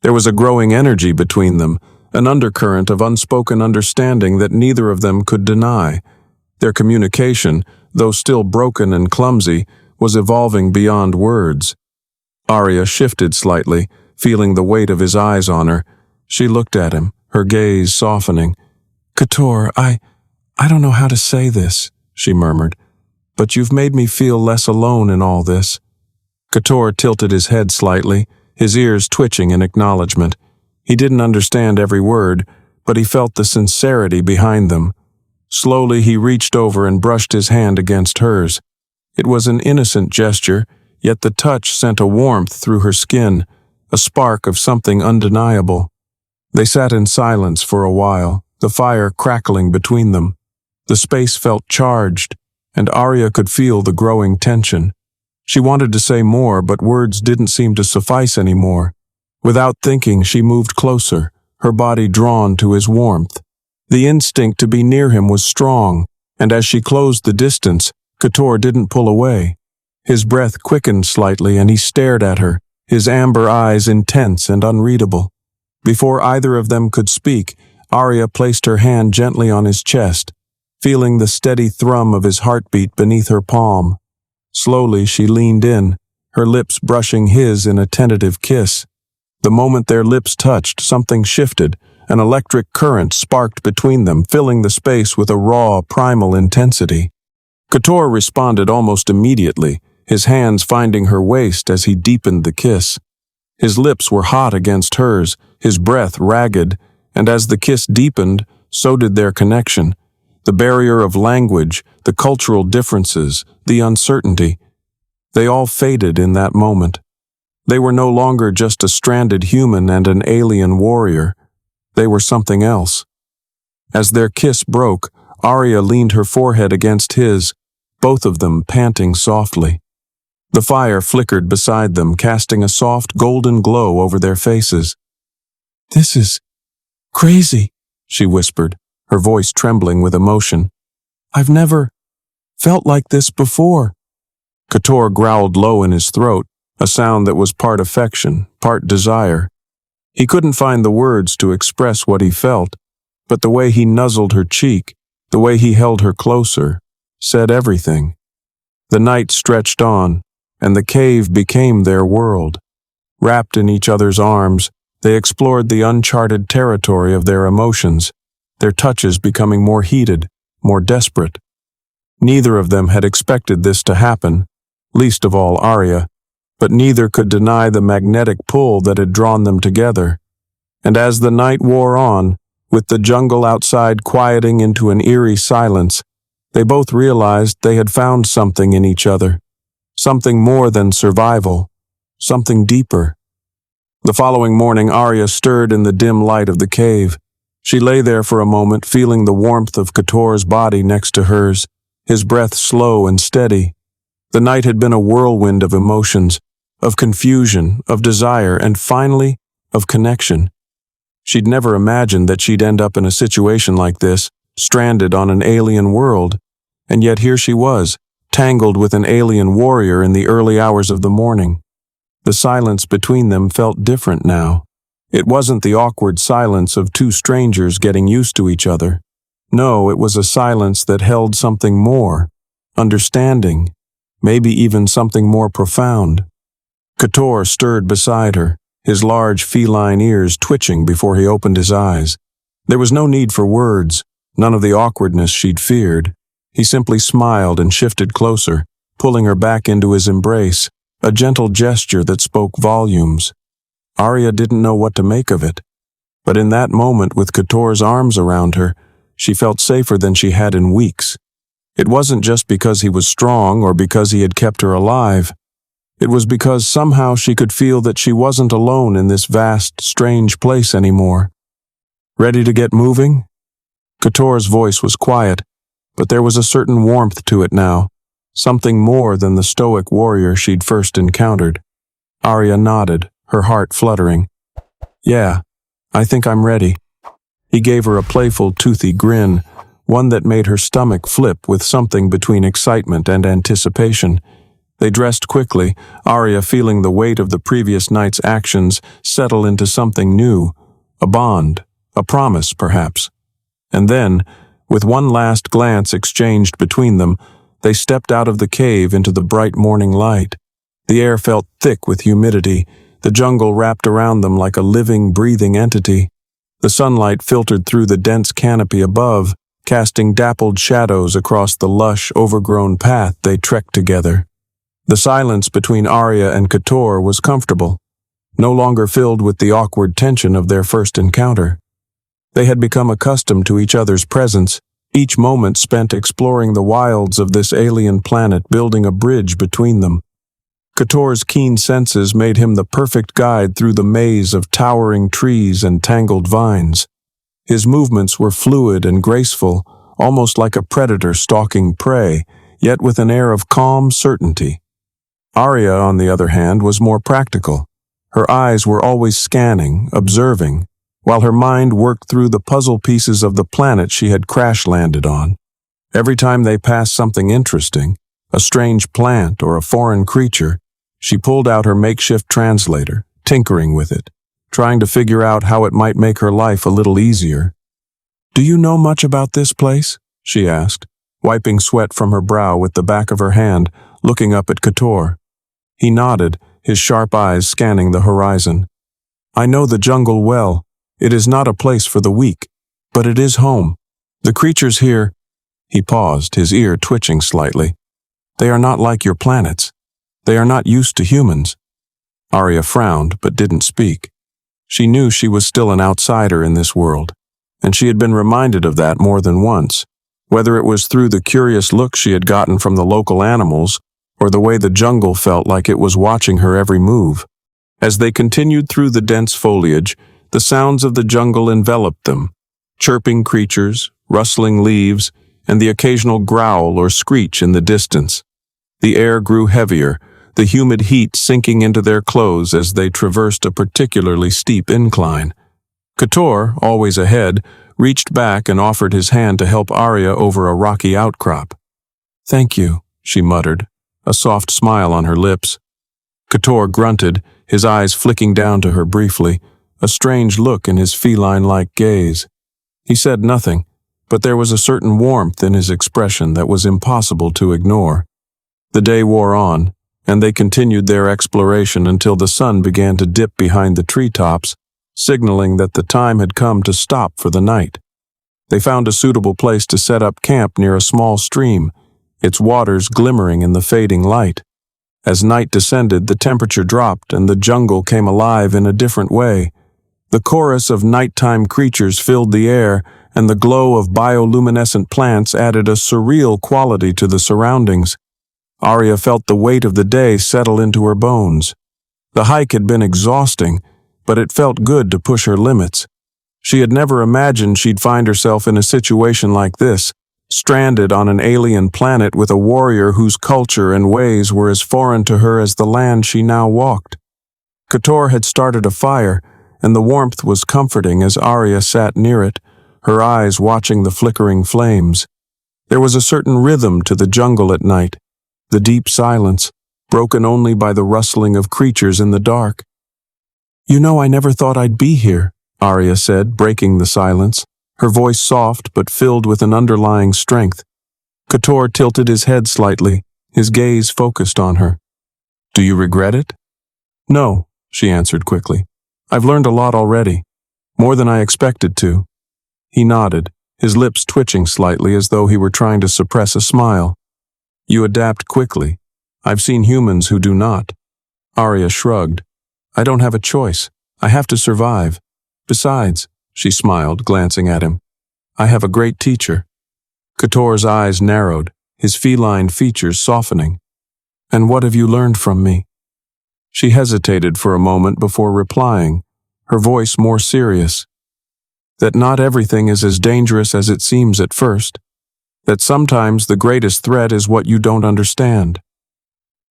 There was a growing energy between them, an undercurrent of unspoken understanding that neither of them could deny. Their communication, though still broken and clumsy, was evolving beyond words. Arya shifted slightly, feeling the weight of his eyes on her. She looked at him, her gaze softening. "Kator, I don't know how to say this," she murmured, "but you've made me feel less alone in all this." Kator tilted his head slightly, his ears twitching in acknowledgement. He didn't understand every word, but he felt the sincerity behind them. Slowly he reached over and brushed his hand against hers. It was an innocent gesture, yet the touch sent a warmth through her skin, a spark of something undeniable. They sat in silence for a while, the fire crackling between them. The space felt charged, and Arya could feel the growing tension. She wanted to say more, but words didn't seem to suffice anymore. Without thinking, she moved closer, her body drawn to his warmth. The instinct to be near him was strong, and as she closed the distance, Kator didn't pull away. His breath quickened slightly and he stared at her, his amber eyes intense and unreadable. Before either of them could speak, Arya placed her hand gently on his chest, feeling the steady thrum of his heartbeat beneath her palm. Slowly she leaned in, her lips brushing his in a tentative kiss. The moment their lips touched, something shifted. An electric current sparked between them, filling the space with a raw, primal intensity. Kator responded almost immediately, his hands finding her waist as he deepened the kiss. His lips were hot against hers, his breath ragged, and as the kiss deepened, so did their connection. The barrier of language, the cultural differences, the uncertainty. They all faded in that moment. They were no longer just a stranded human and an alien warrior. They were something else. As their kiss broke, Arya leaned her forehead against his, both of them panting softly. The fire flickered beside them, casting a soft golden glow over their faces. "This is crazy," she whispered, her voice trembling with emotion. "I've never felt like this before." Kator growled low in his throat, a sound that was part affection, part desire. He couldn't find the words to express what he felt, but the way he nuzzled her cheek, the way he held her closer, said everything. The night stretched on, and the cave became their world. Wrapped in each other's arms, they explored the uncharted territory of their emotions, their touches becoming more heated, more desperate. Neither of them had expected this to happen, least of all Arya, but neither could deny the magnetic pull that had drawn them together. And as the night wore on, with the jungle outside quieting into an eerie silence, they both realized they had found something in each other, something more than survival, something deeper. The following morning, Arya stirred in the dim light of the cave. She lay there for a moment, feeling the warmth of Kator's body next to hers, his breath slow and steady. The night had been a whirlwind of emotions, of confusion, of desire, and finally, of connection. She'd never imagined that she'd end up in a situation like this, stranded on an alien world, and yet here she was, tangled with an alien warrior in the early hours of the morning. The silence between them felt different now. It wasn't the awkward silence of two strangers getting used to each other. No, it was a silence that held something more, understanding, maybe even something more profound. Kator stirred beside her, his large feline ears twitching before he opened his eyes. There was no need for words, none of the awkwardness she'd feared. He simply smiled and shifted closer, pulling her back into his embrace, a gentle gesture that spoke volumes. Arya didn't know what to make of it, but in that moment with Kator's arms around her, she felt safer than she had in weeks. It wasn't just because he was strong or because he had kept her alive. It was because somehow she could feel that she wasn't alone in this vast, strange place anymore. Ready to get moving? Kator's voice was quiet, but there was a certain warmth to it now, something more than the stoic warrior she'd first encountered. Arya nodded, her heart fluttering. Yeah, I think I'm ready. He gave her a playful, toothy grin, one that made her stomach flip with something between excitement and anticipation. They dressed quickly, Arya feeling the weight of the previous night's actions settle into something new, a bond, a promise, perhaps. And then, with one last glance exchanged between them, they stepped out of the cave into the bright morning light. The air felt thick with humidity, the jungle wrapped around them like a living, breathing entity. The sunlight filtered through the dense canopy above, casting dappled shadows across the lush, overgrown path they trekked together. The silence between Arya and Kator was comfortable, no longer filled with the awkward tension of their first encounter. They had become accustomed to each other's presence, each moment spent exploring the wilds of this alien planet, building a bridge between them. Kator's keen senses made him the perfect guide through the maze of towering trees and tangled vines. His movements were fluid and graceful, almost like a predator stalking prey, yet with an air of calm certainty. Arya, on the other hand, was more practical. Her eyes were always scanning, observing, while her mind worked through the puzzle pieces of the planet she had crash-landed on. Every time they passed something interesting, a strange plant or a foreign creature, she pulled out her makeshift translator, tinkering with it, trying to figure out how it might make her life a little easier. "Do you know much about this place?" she asked, wiping sweat from her brow with the back of her hand, looking up at Kator. He nodded, his sharp eyes scanning the horizon. "I know the jungle well. It is not a place for the weak, but it is home. The creatures here—" He paused, his ear twitching slightly. "They are not like your planets. They are not used to humans." Arya frowned, but didn't speak. She knew she was still an outsider in this world, and she had been reminded of that more than once, whether it was through the curious look she had gotten from the local animals or the way the jungle felt like it was watching her every move. As they continued through the dense foliage, the sounds of the jungle enveloped them, chirping creatures, rustling leaves, and the occasional growl or screech in the distance. The air grew heavier, the humid heat sinking into their clothes as they traversed a particularly steep incline. Kator, always ahead, reached back and offered his hand to help Arya over a rocky outcrop. "Thank you," she muttered, a soft smile on her lips. Kator grunted, his eyes flicking down to her briefly, a strange look in his feline-like gaze. He said nothing, but there was a certain warmth in his expression that was impossible to ignore. The day wore on, and they continued their exploration until the sun began to dip behind the treetops, signaling that the time had come to stop for the night. They found a suitable place to set up camp near a small stream, its waters glimmering in the fading light. As night descended, the temperature dropped and the jungle came alive in a different way. The chorus of nighttime creatures filled the air, and the glow of bioluminescent plants added a surreal quality to the surroundings. Arya felt the weight of the day settle into her bones. The hike had been exhausting, but it felt good to push her limits. She had never imagined she'd find herself in a situation like this, stranded on an alien planet with a warrior whose culture and ways were as foreign to her as the land she now walked. Kator had started a fire, and the warmth was comforting as Arya sat near it, her eyes watching the flickering flames. There was a certain rhythm to the jungle at night, the deep silence, broken only by the rustling of creatures in the dark. "You know, I never thought I'd be here," Arya said, breaking the silence, her voice soft but filled with an underlying strength. Kator tilted his head slightly, his gaze focused on her. "Do you regret it?" "No," she answered quickly. "I've learned a lot already, more than I expected to." He nodded, his lips twitching slightly as though he were trying to suppress a smile. "You adapt quickly. I've seen humans who do not." Arya shrugged. "I don't have a choice. I have to survive. Besides," she smiled, glancing at him, "I have a great teacher." Kator's eyes narrowed, his feline features softening. "And what have you learned from me?" She hesitated for a moment before replying, her voice more serious. "That not everything is as dangerous as it seems at first. That sometimes the greatest threat is what you don't understand."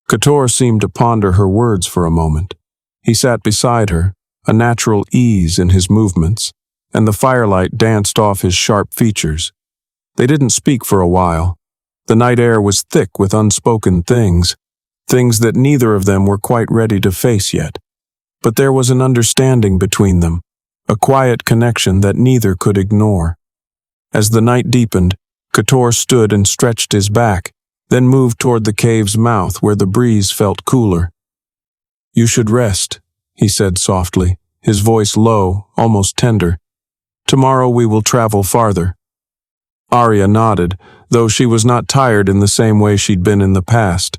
Kator seemed to ponder her words for a moment. He sat beside her, a natural ease in his movements, and the firelight danced off his sharp features. They didn't speak for a while. The night air was thick with unspoken things that neither of them were quite ready to face yet. But there was an understanding between them, a quiet connection that neither could ignore. As the night deepened, Kator stood and stretched his back, then moved toward the cave's mouth where the breeze felt cooler. "You should rest," he said softly, his voice low, almost tender. "Tomorrow we will travel farther." Arya nodded, though she was not tired in the same way she'd been in the past.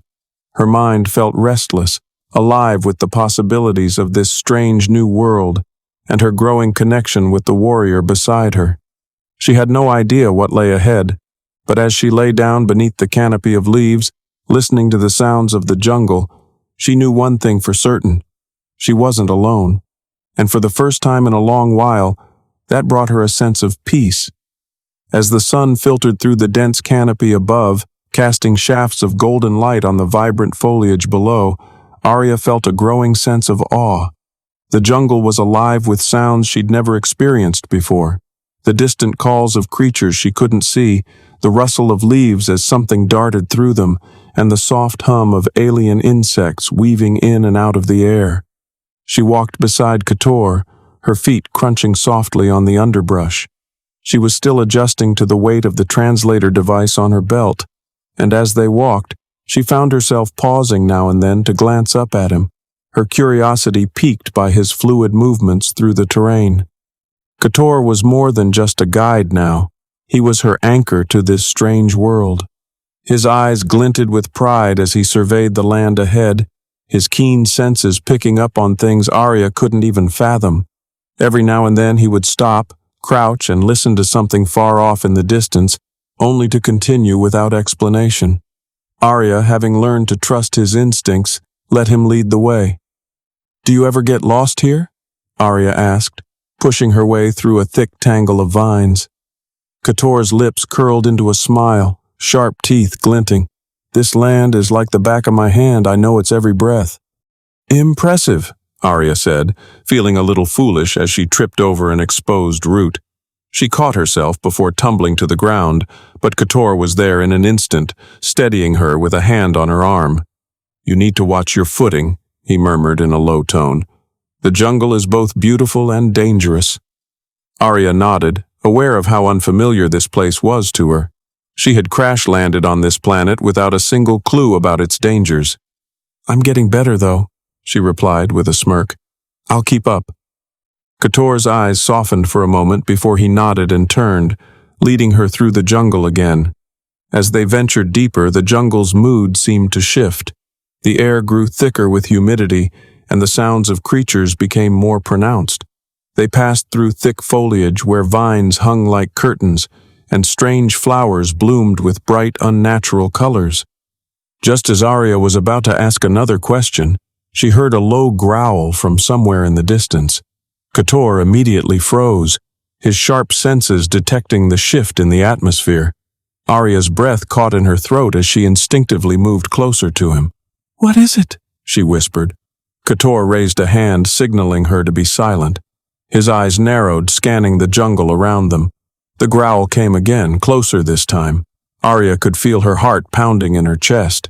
Her mind felt restless, alive with the possibilities of this strange new world, and her growing connection with the warrior beside her. She had no idea what lay ahead, but as she lay down beneath the canopy of leaves, listening to the sounds of the jungle, she knew one thing for certain. She wasn't alone, and for the first time in a long while, that brought her a sense of peace. As the sun filtered through the dense canopy above, casting shafts of golden light on the vibrant foliage below, Arya felt a growing sense of awe. The jungle was alive with sounds she'd never experienced before. The distant calls of creatures she couldn't see, the rustle of leaves as something darted through them, and the soft hum of alien insects weaving in and out of the air. She walked beside Kator, her feet crunching softly on the underbrush. She was still adjusting to the weight of the translator device on her belt, and as they walked, she found herself pausing now and then to glance up at him, her curiosity piqued by his fluid movements through the terrain. Kator was more than just a guide now. He was her anchor to this strange world. His eyes glinted with pride as he surveyed the land ahead, his keen senses picking up on things Arya couldn't even fathom. Every now and then he would stop, crouch, and listen to something far off in the distance, only to continue without explanation. Arya, having learned to trust his instincts, let him lead the way. "Do you ever get lost here?" Arya asked, pushing her way through a thick tangle of vines. Kator's lips curled into a smile, sharp teeth glinting. "This land is like the back of my hand. I know its every breath." "Impressive," Arya said, feeling a little foolish as she tripped over an exposed root. She caught herself before tumbling to the ground, but Kator was there in an instant, steadying her with a hand on her arm. "You need to watch your footing," he murmured in a low tone. "The jungle is both beautiful and dangerous." Arya nodded, aware of how unfamiliar this place was to her. She had crash-landed on this planet without a single clue about its dangers. "I'm getting better, though," she replied with a smirk. "I'll keep up." Kator's eyes softened for a moment before he nodded and turned, leading her through the jungle again. As they ventured deeper, the jungle's mood seemed to shift. The air grew thicker with humidity, and the sounds of creatures became more pronounced. They passed through thick foliage where vines hung like curtains, and strange flowers bloomed with bright, unnatural colors. Just as Arya was about to ask another question, she heard a low growl from somewhere in the distance. Kator immediately froze, his sharp senses detecting the shift in the atmosphere. Arya's breath caught in her throat as she instinctively moved closer to him. "What is it?" she whispered. Kator raised a hand, signaling her to be silent. His eyes narrowed, scanning the jungle around them. The growl came again, closer this time. Arya could feel her heart pounding in her chest.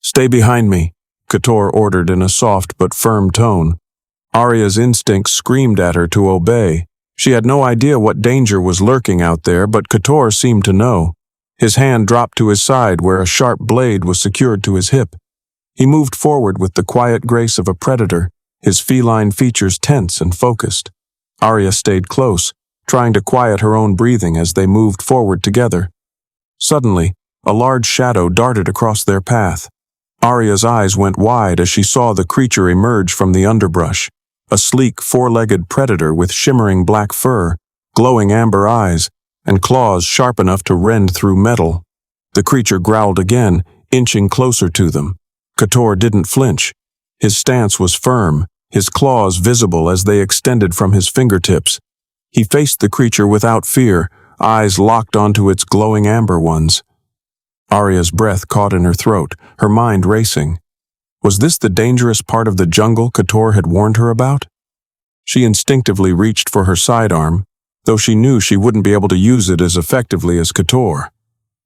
"Stay behind me," Kator ordered in a soft but firm tone. Arya's instincts screamed at her to obey. She had no idea what danger was lurking out there, but Kator seemed to know. His hand dropped to his side where a sharp blade was secured to his hip. He moved forward with the quiet grace of a predator, his feline features tense and focused. Arya stayed close, trying to quiet her own breathing as they moved forward together. Suddenly, a large shadow darted across their path. Arya's eyes went wide as she saw the creature emerge from the underbrush. A sleek, four-legged predator with shimmering black fur, glowing amber eyes, and claws sharp enough to rend through metal. The creature growled again, inching closer to them. Kotor didn't flinch. His stance was firm, his claws visible as they extended from his fingertips. He faced the creature without fear, eyes locked onto its glowing amber ones. Arya's breath caught in her throat, her mind racing. Was this the dangerous part of the jungle Kotor had warned her about? She instinctively reached for her sidearm, though she knew she wouldn't be able to use it as effectively as Kotor.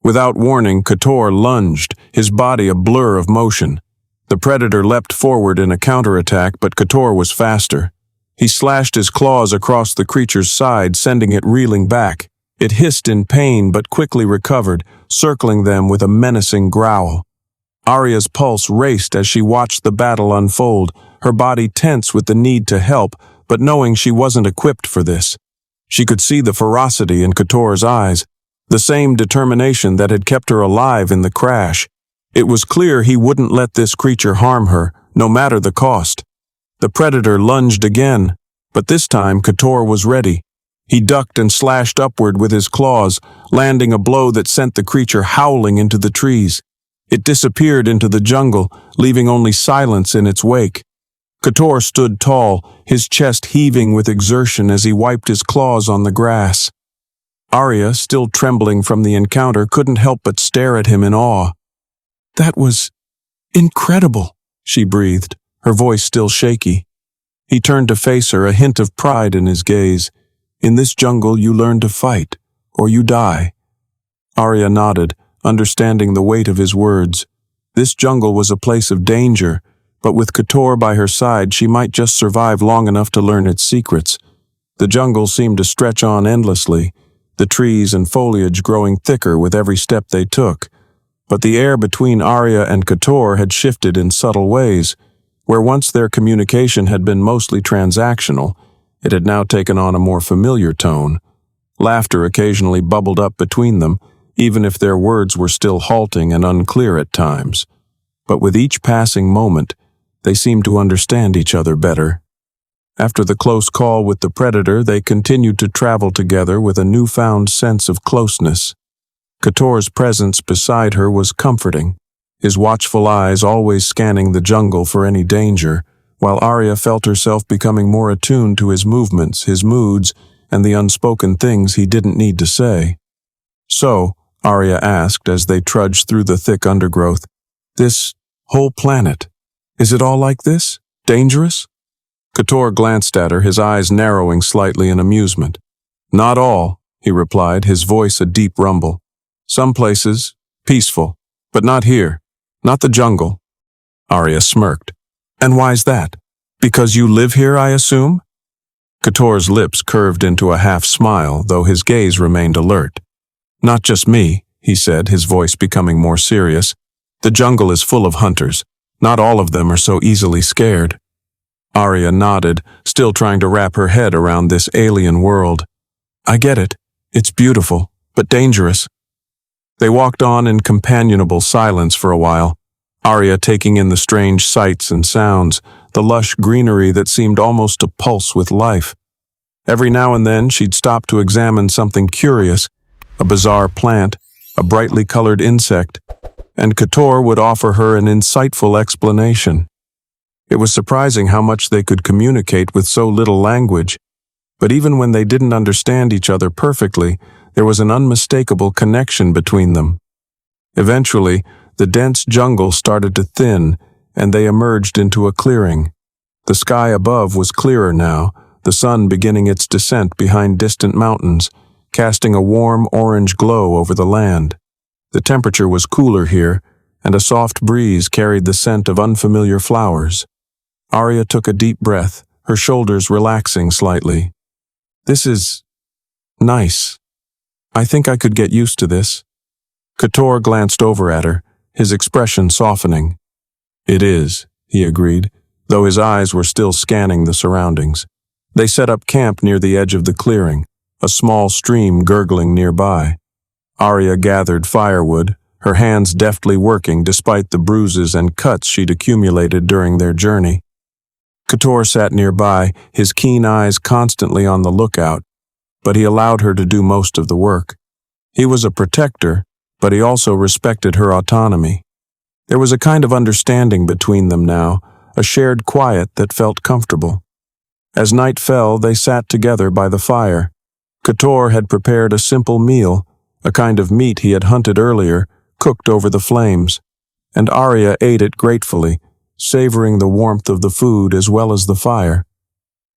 Without warning, Kotor lunged, his body a blur of motion. The predator leapt forward in a counterattack, but Kotor was faster. He slashed his claws across the creature's side, sending it reeling back. It hissed in pain but quickly recovered, circling them with a menacing growl. Arya's pulse raced as she watched the battle unfold, her body tense with the need to help, but knowing she wasn't equipped for this. She could see the ferocity in Kotor's eyes, the same determination that had kept her alive in the crash. It was clear he wouldn't let this creature harm her, no matter the cost. The predator lunged again, but this time Kotor was ready. He ducked and slashed upward with his claws, landing a blow that sent the creature howling into the trees. It disappeared into the jungle, leaving only silence in its wake. Kotor stood tall, his chest heaving with exertion as he wiped his claws on the grass. Arya, still trembling from the encounter, couldn't help but stare at him in awe. "That was incredible," she breathed, her voice still shaky. He turned to face her, a hint of pride in his gaze. "In this jungle you learn to fight, or you die." Arya nodded, understanding the weight of his words. This jungle was a place of danger, but with Kotor by her side she might just survive long enough to learn its secrets. The jungle seemed to stretch on endlessly, the trees and foliage growing thicker with every step they took. But the air between Arya and Kotor had shifted in subtle ways. Where once their communication had been mostly transactional, it had now taken on a more familiar tone. Laughter occasionally bubbled up between them, even if their words were still halting and unclear at times. But with each passing moment, they seemed to understand each other better. After the close call with the predator, they continued to travel together with a newfound sense of closeness. Kotor's presence beside her was comforting, his watchful eyes always scanning the jungle for any danger, while Arya felt herself becoming more attuned to his movements, his moods, and the unspoken things he didn't need to say. "So," Arya asked as they trudged through the thick undergrowth, "this whole planet, is it all like this? Dangerous?" Kotor glanced at her, his eyes narrowing slightly in amusement. "Not all," he replied, his voice a deep rumble. "Some places, peaceful, but not here, not the jungle." Arya smirked. "And why's that? Because you live here, I assume?" Kotor's lips curved into a half smile, though his gaze remained alert. "Not just me," he said, his voice becoming more serious. "The jungle is full of hunters. Not all of them are so easily scared." Arya nodded, still trying to wrap her head around this alien world. "I get it. It's beautiful, but dangerous." They walked on in companionable silence for a while, Arya taking in the strange sights and sounds, the lush greenery that seemed almost to pulse with life. Every now and then she'd stop to examine something curious, a bizarre plant, a brightly colored insect, and Kotor would offer her an insightful explanation. It was surprising how much they could communicate with so little language, but even when they didn't understand each other perfectly, there was an unmistakable connection between them. Eventually, the dense jungle started to thin, and they emerged into a clearing. The sky above was clearer now, the sun beginning its descent behind distant mountains, casting a warm orange glow over the land. The temperature was cooler here, and a soft breeze carried the scent of unfamiliar flowers. Arya took a deep breath, her shoulders relaxing slightly. "This is nice. I think I could get used to this." Kotor glanced over at her, his expression softening. "It is," he agreed, though his eyes were still scanning the surroundings. They set up camp near the edge of the clearing, a small stream gurgling nearby. Arya gathered firewood, her hands deftly working despite the bruises and cuts she'd accumulated during their journey. Kotor sat nearby, his keen eyes constantly on the lookout, but he allowed her to do most of the work. He was a protector, but he also respected her autonomy. There was a kind of understanding between them now, a shared quiet that felt comfortable. As night fell, they sat together by the fire. Kotor had prepared a simple meal, a kind of meat he had hunted earlier, cooked over the flames, and Arya ate it gratefully, savoring the warmth of the food as well as the fire.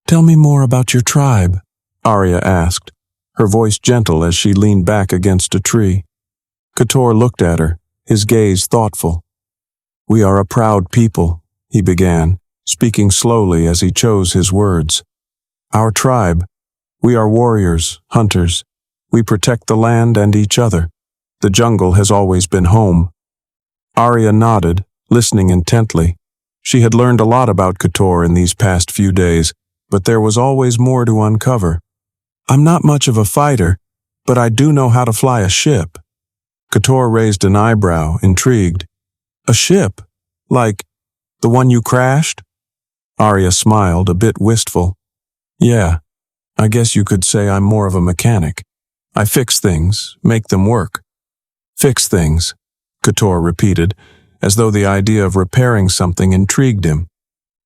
"Tell me more about your tribe," Arya asked, her voice gentle as she leaned back against a tree. Kotor looked at her, his gaze thoughtful. "We are a proud people," he began, speaking slowly as he chose his words. "Our tribe. We are warriors, hunters. We protect the land and each other. The jungle has always been home." Arya nodded, listening intently. She had learned a lot about Kotor in these past few days, but there was always more to uncover. "I'm not much of a fighter, but I do know how to fly a ship." Kotor raised an eyebrow, intrigued. "A ship? Like the one you crashed?" Arya smiled, a bit wistful. "Yeah, I guess you could say I'm more of a mechanic. I fix things, make them work." "Fix things," Kotor repeated, as though the idea of repairing something intrigued him.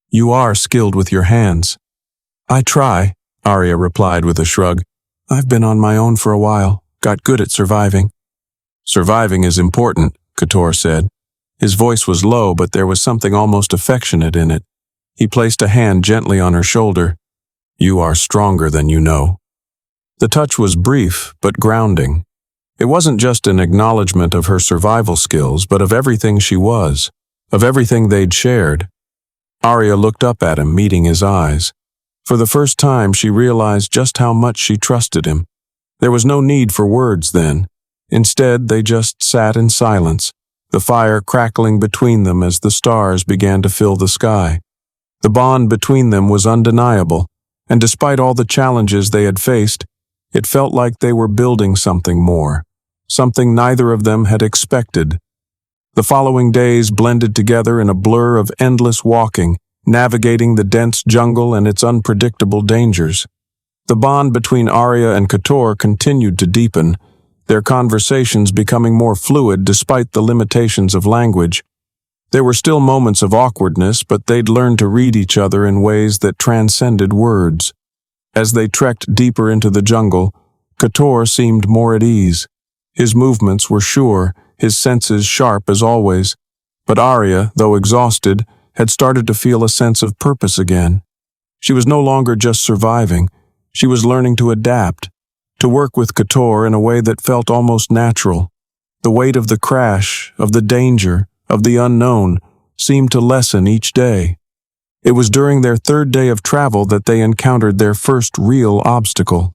"You are skilled with your hands." "I try," Arya replied with a shrug. "I've been on my own for a while, got good at surviving." "Surviving is important," Kotor said. His voice was low, but there was something almost affectionate in it. He placed a hand gently on her shoulder. "You are stronger than you know." The touch was brief, but grounding. It wasn't just an acknowledgement of her survival skills, but of everything she was, of everything they'd shared. Arya looked up at him, meeting his eyes. For the first time, she realized just how much she trusted him. There was no need for words then. Instead, they just sat in silence, the fire crackling between them as the stars began to fill the sky. The bond between them was undeniable, and despite all the challenges they had faced, it felt like they were building something more, something neither of them had expected. The following days blended together in a blur of endless walking, navigating the dense jungle and its unpredictable dangers. The bond between Arya and Kotor continued to deepen, their conversations becoming more fluid despite the limitations of language. There were still moments of awkwardness, but they'd learned to read each other in ways that transcended words. As they trekked deeper into the jungle, Kotor seemed more at ease. His movements were sure, his senses sharp as always. But Arya, though exhausted, had started to feel a sense of purpose again. She was no longer just surviving. She was learning to adapt, to work with Kotor in a way that felt almost natural. The weight of the crash, of the danger, of the unknown, seemed to lessen each day. It was during their third day of travel that they encountered their first real obstacle.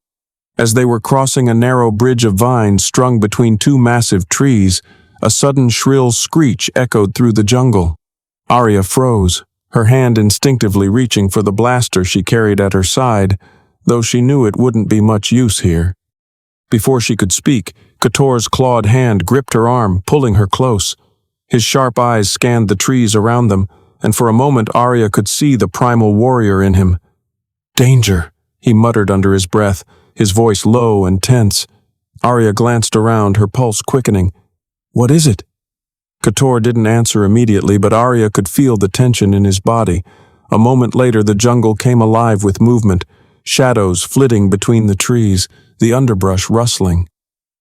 As they were crossing a narrow bridge of vines strung between two massive trees, a sudden shrill screech echoed through the jungle. Arya froze, her hand instinctively reaching for the blaster she carried at her side, though she knew it wouldn't be much use here. Before she could speak, Kotor's clawed hand gripped her arm, pulling her close. His sharp eyes scanned the trees around them, and for a moment Arya could see the primal warrior in him. "Danger," he muttered under his breath, his voice low and tense. Arya glanced around, her pulse quickening. "What is it?" Kotor didn't answer immediately, but Arya could feel the tension in his body. A moment later the jungle came alive with movement, shadows flitting between the trees, the underbrush rustling.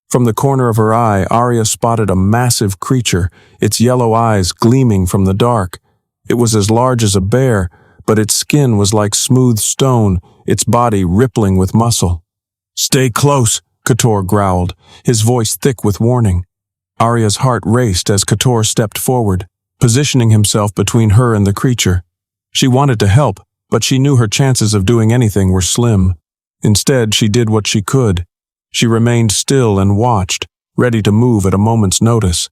From the corner of her eye, Arya spotted a massive creature, its yellow eyes gleaming from the dark. It was as large as a bear, but its skin was like smooth stone, its body rippling with muscle. "Stay close," Kotor growled, his voice thick with warning. Arya's heart raced as Kotor stepped forward, positioning himself between her and the creature. She wanted to help, but she knew her chances of doing anything were slim. Instead, she did what she could. She remained still and watched, ready to move at a moment's notice.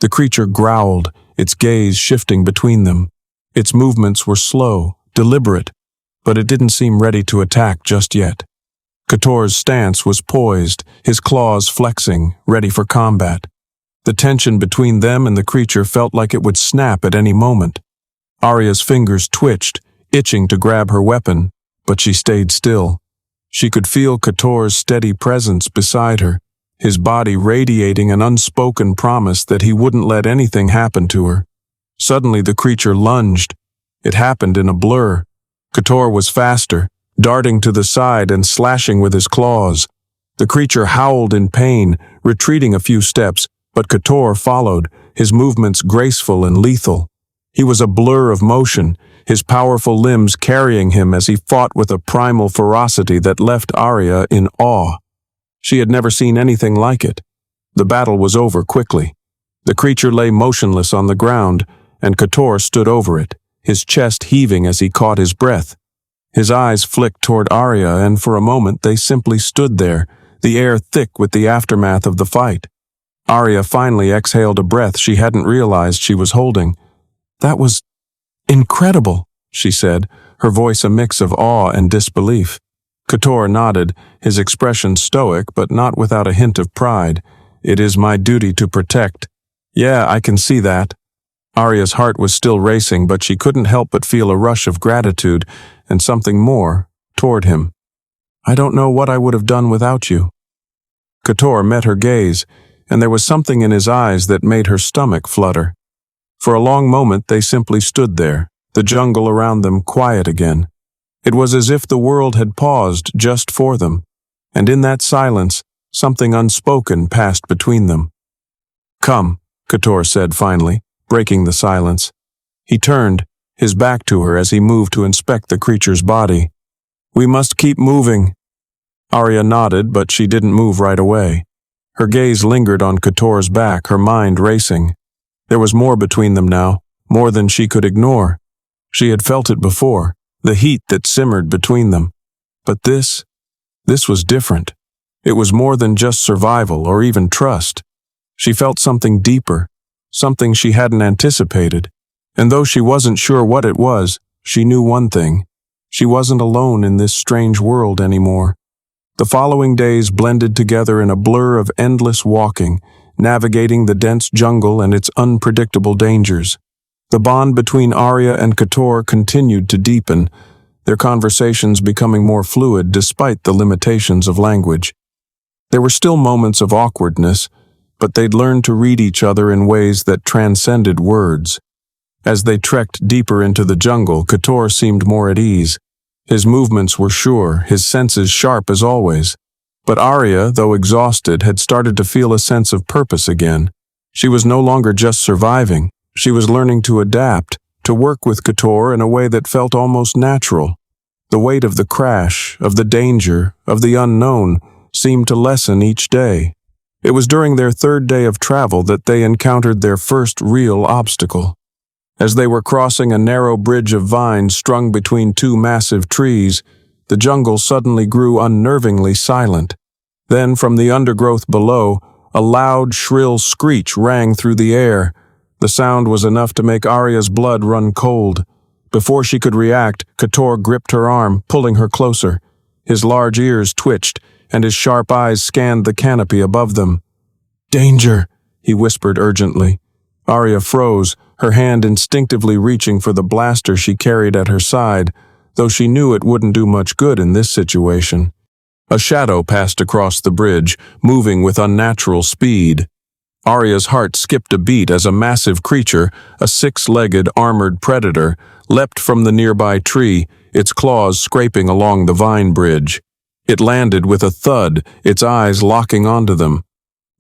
The creature growled, its gaze shifting between them. Its movements were slow, deliberate, but it didn't seem ready to attack just yet. Kotor's stance was poised, his claws flexing, ready for combat. The tension between them and the creature felt like it would snap at any moment. Arya's fingers twitched, itching to grab her weapon, but she stayed still. She could feel Kotor's steady presence beside her, his body radiating an unspoken promise that he wouldn't let anything happen to her. Suddenly the creature lunged. It happened in a blur. Kotor was faster, darting to the side and slashing with his claws. The creature howled in pain, retreating a few steps, but Kotor followed, his movements graceful and lethal. He was a blur of motion, his powerful limbs carrying him as he fought with a primal ferocity that left Arya in awe. She had never seen anything like it. The battle was over quickly. The creature lay motionless on the ground, and Kotor stood over it, his chest heaving as he caught his breath. His eyes flicked toward Arya, and for a moment they simply stood there, the air thick with the aftermath of the fight. Arya finally exhaled a breath she hadn't realized she was holding. "That was incredible," she said, her voice a mix of awe and disbelief. Kotor nodded, his expression stoic but not without a hint of pride. "It is my duty to protect." "Yeah, I can see that." Arya's heart was still racing, but she couldn't help but feel a rush of gratitude and something more toward him. "I don't know what I would have done without you." Kotor met her gaze, and there was something in his eyes that made her stomach flutter. For a long moment they simply stood there, the jungle around them quiet again. It was as if the world had paused just for them, and in that silence, something unspoken passed between them. "Come," Kotor said finally, breaking the silence. He turned, his back to her as he moved to inspect the creature's body. "We must keep moving." Arya nodded, but she didn't move right away. Her gaze lingered on Kotor's back, her mind racing. There was more between them now, more than she could ignore. She had felt it before, the heat that simmered between them. But this was different. It was more than just survival or even trust. She felt something deeper, something she hadn't anticipated. And though she wasn't sure what it was, she knew one thing. She wasn't alone in this strange world anymore. The following days blended together in a blur of endless walking, navigating the dense jungle and its unpredictable dangers. The bond between Arya and Kotor continued to deepen, their conversations becoming more fluid despite the limitations of language. There were still moments of awkwardness, but they'd learned to read each other in ways that transcended words. As they trekked deeper into the jungle, Kotor seemed more at ease. His movements were sure, his senses sharp as always. But Arya, though exhausted, had started to feel a sense of purpose again. She was no longer just surviving. She was learning to adapt, to work with Kotor in a way that felt almost natural. The weight of the crash, of the danger, of the unknown, seemed to lessen each day. It was during their third day of travel that they encountered their first real obstacle. As they were crossing a narrow bridge of vines strung between two massive trees, the jungle suddenly grew unnervingly silent. Then, from the undergrowth below, a loud, shrill screech rang through the air. The sound was enough to make Arya's blood run cold. Before she could react, Kotor gripped her arm, pulling her closer. His large ears twitched, and his sharp eyes scanned the canopy above them. "Danger," he whispered urgently. Arya froze, her hand instinctively reaching for the blaster she carried at her side, though she knew it wouldn't do much good in this situation. A shadow passed across the bridge, moving with unnatural speed. Arya's heart skipped a beat as a massive creature, a six-legged, armored predator, leapt from the nearby tree, its claws scraping along the vine bridge. It landed with a thud, its eyes locking onto them.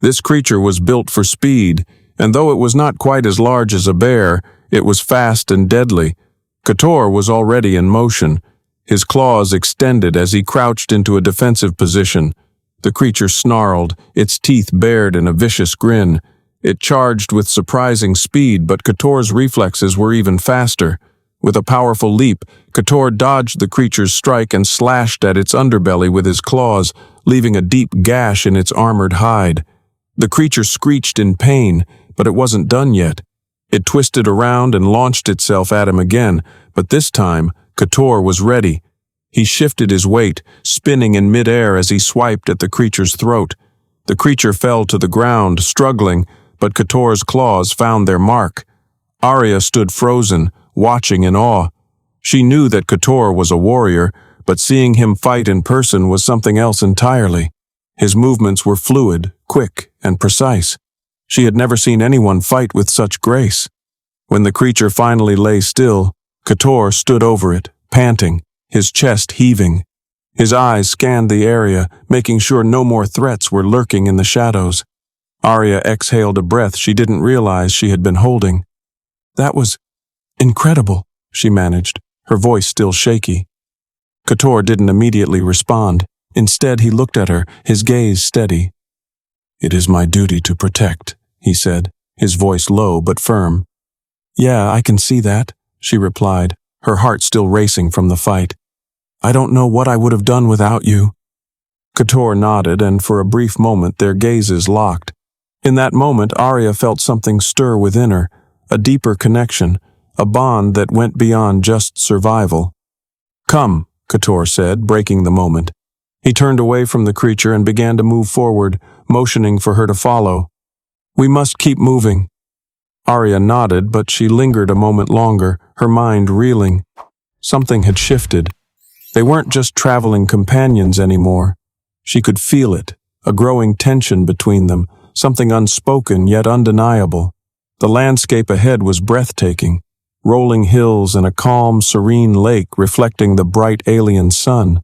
This creature was built for speed, and though it was not quite as large as a bear, it was fast and deadly. Kotor was already in motion, his claws extended as he crouched into a defensive position. The creature snarled, its teeth bared in a vicious grin. It charged with surprising speed, but Kotor's reflexes were even faster. With a powerful leap, Kotor dodged the creature's strike and slashed at its underbelly with his claws, leaving a deep gash in its armored hide. The creature screeched in pain, but it wasn't done yet. It twisted around and launched itself at him again, but this time, Kotor was ready. He shifted his weight, spinning in midair as he swiped at the creature's throat. The creature fell to the ground, struggling, but Kotor's claws found their mark. Arya stood frozen, watching in awe. She knew that Kotor was a warrior, but seeing him fight in person was something else entirely. His movements were fluid, quick, and precise. She had never seen anyone fight with such grace. When the creature finally lay still, Kotor stood over it, panting, his chest heaving. His eyes scanned the area, making sure no more threats were lurking in the shadows. Arya exhaled a breath she didn't realize she had been holding. "That was incredible," she managed, her voice still shaky. Kotor didn't immediately respond. Instead, he looked at her, his gaze steady. "It is my duty to protect," he said, his voice low but firm. "Yeah, I can see that," she replied, her heart still racing from the fight. "I don't know what I would have done without you." Kotor nodded, and for a brief moment their gazes locked. In that moment, Arya felt something stir within her, a deeper connection, a bond that went beyond just survival. "Come," Kotor said, breaking the moment. He turned away from the creature and began to move forward, motioning for her to follow. "We must keep moving." Arya nodded, but she lingered a moment longer, her mind reeling. Something had shifted. They weren't just traveling companions anymore. She could feel it, a growing tension between them, something unspoken yet undeniable. The landscape ahead was breathtaking, rolling hills and a calm, serene lake reflecting the bright alien sun.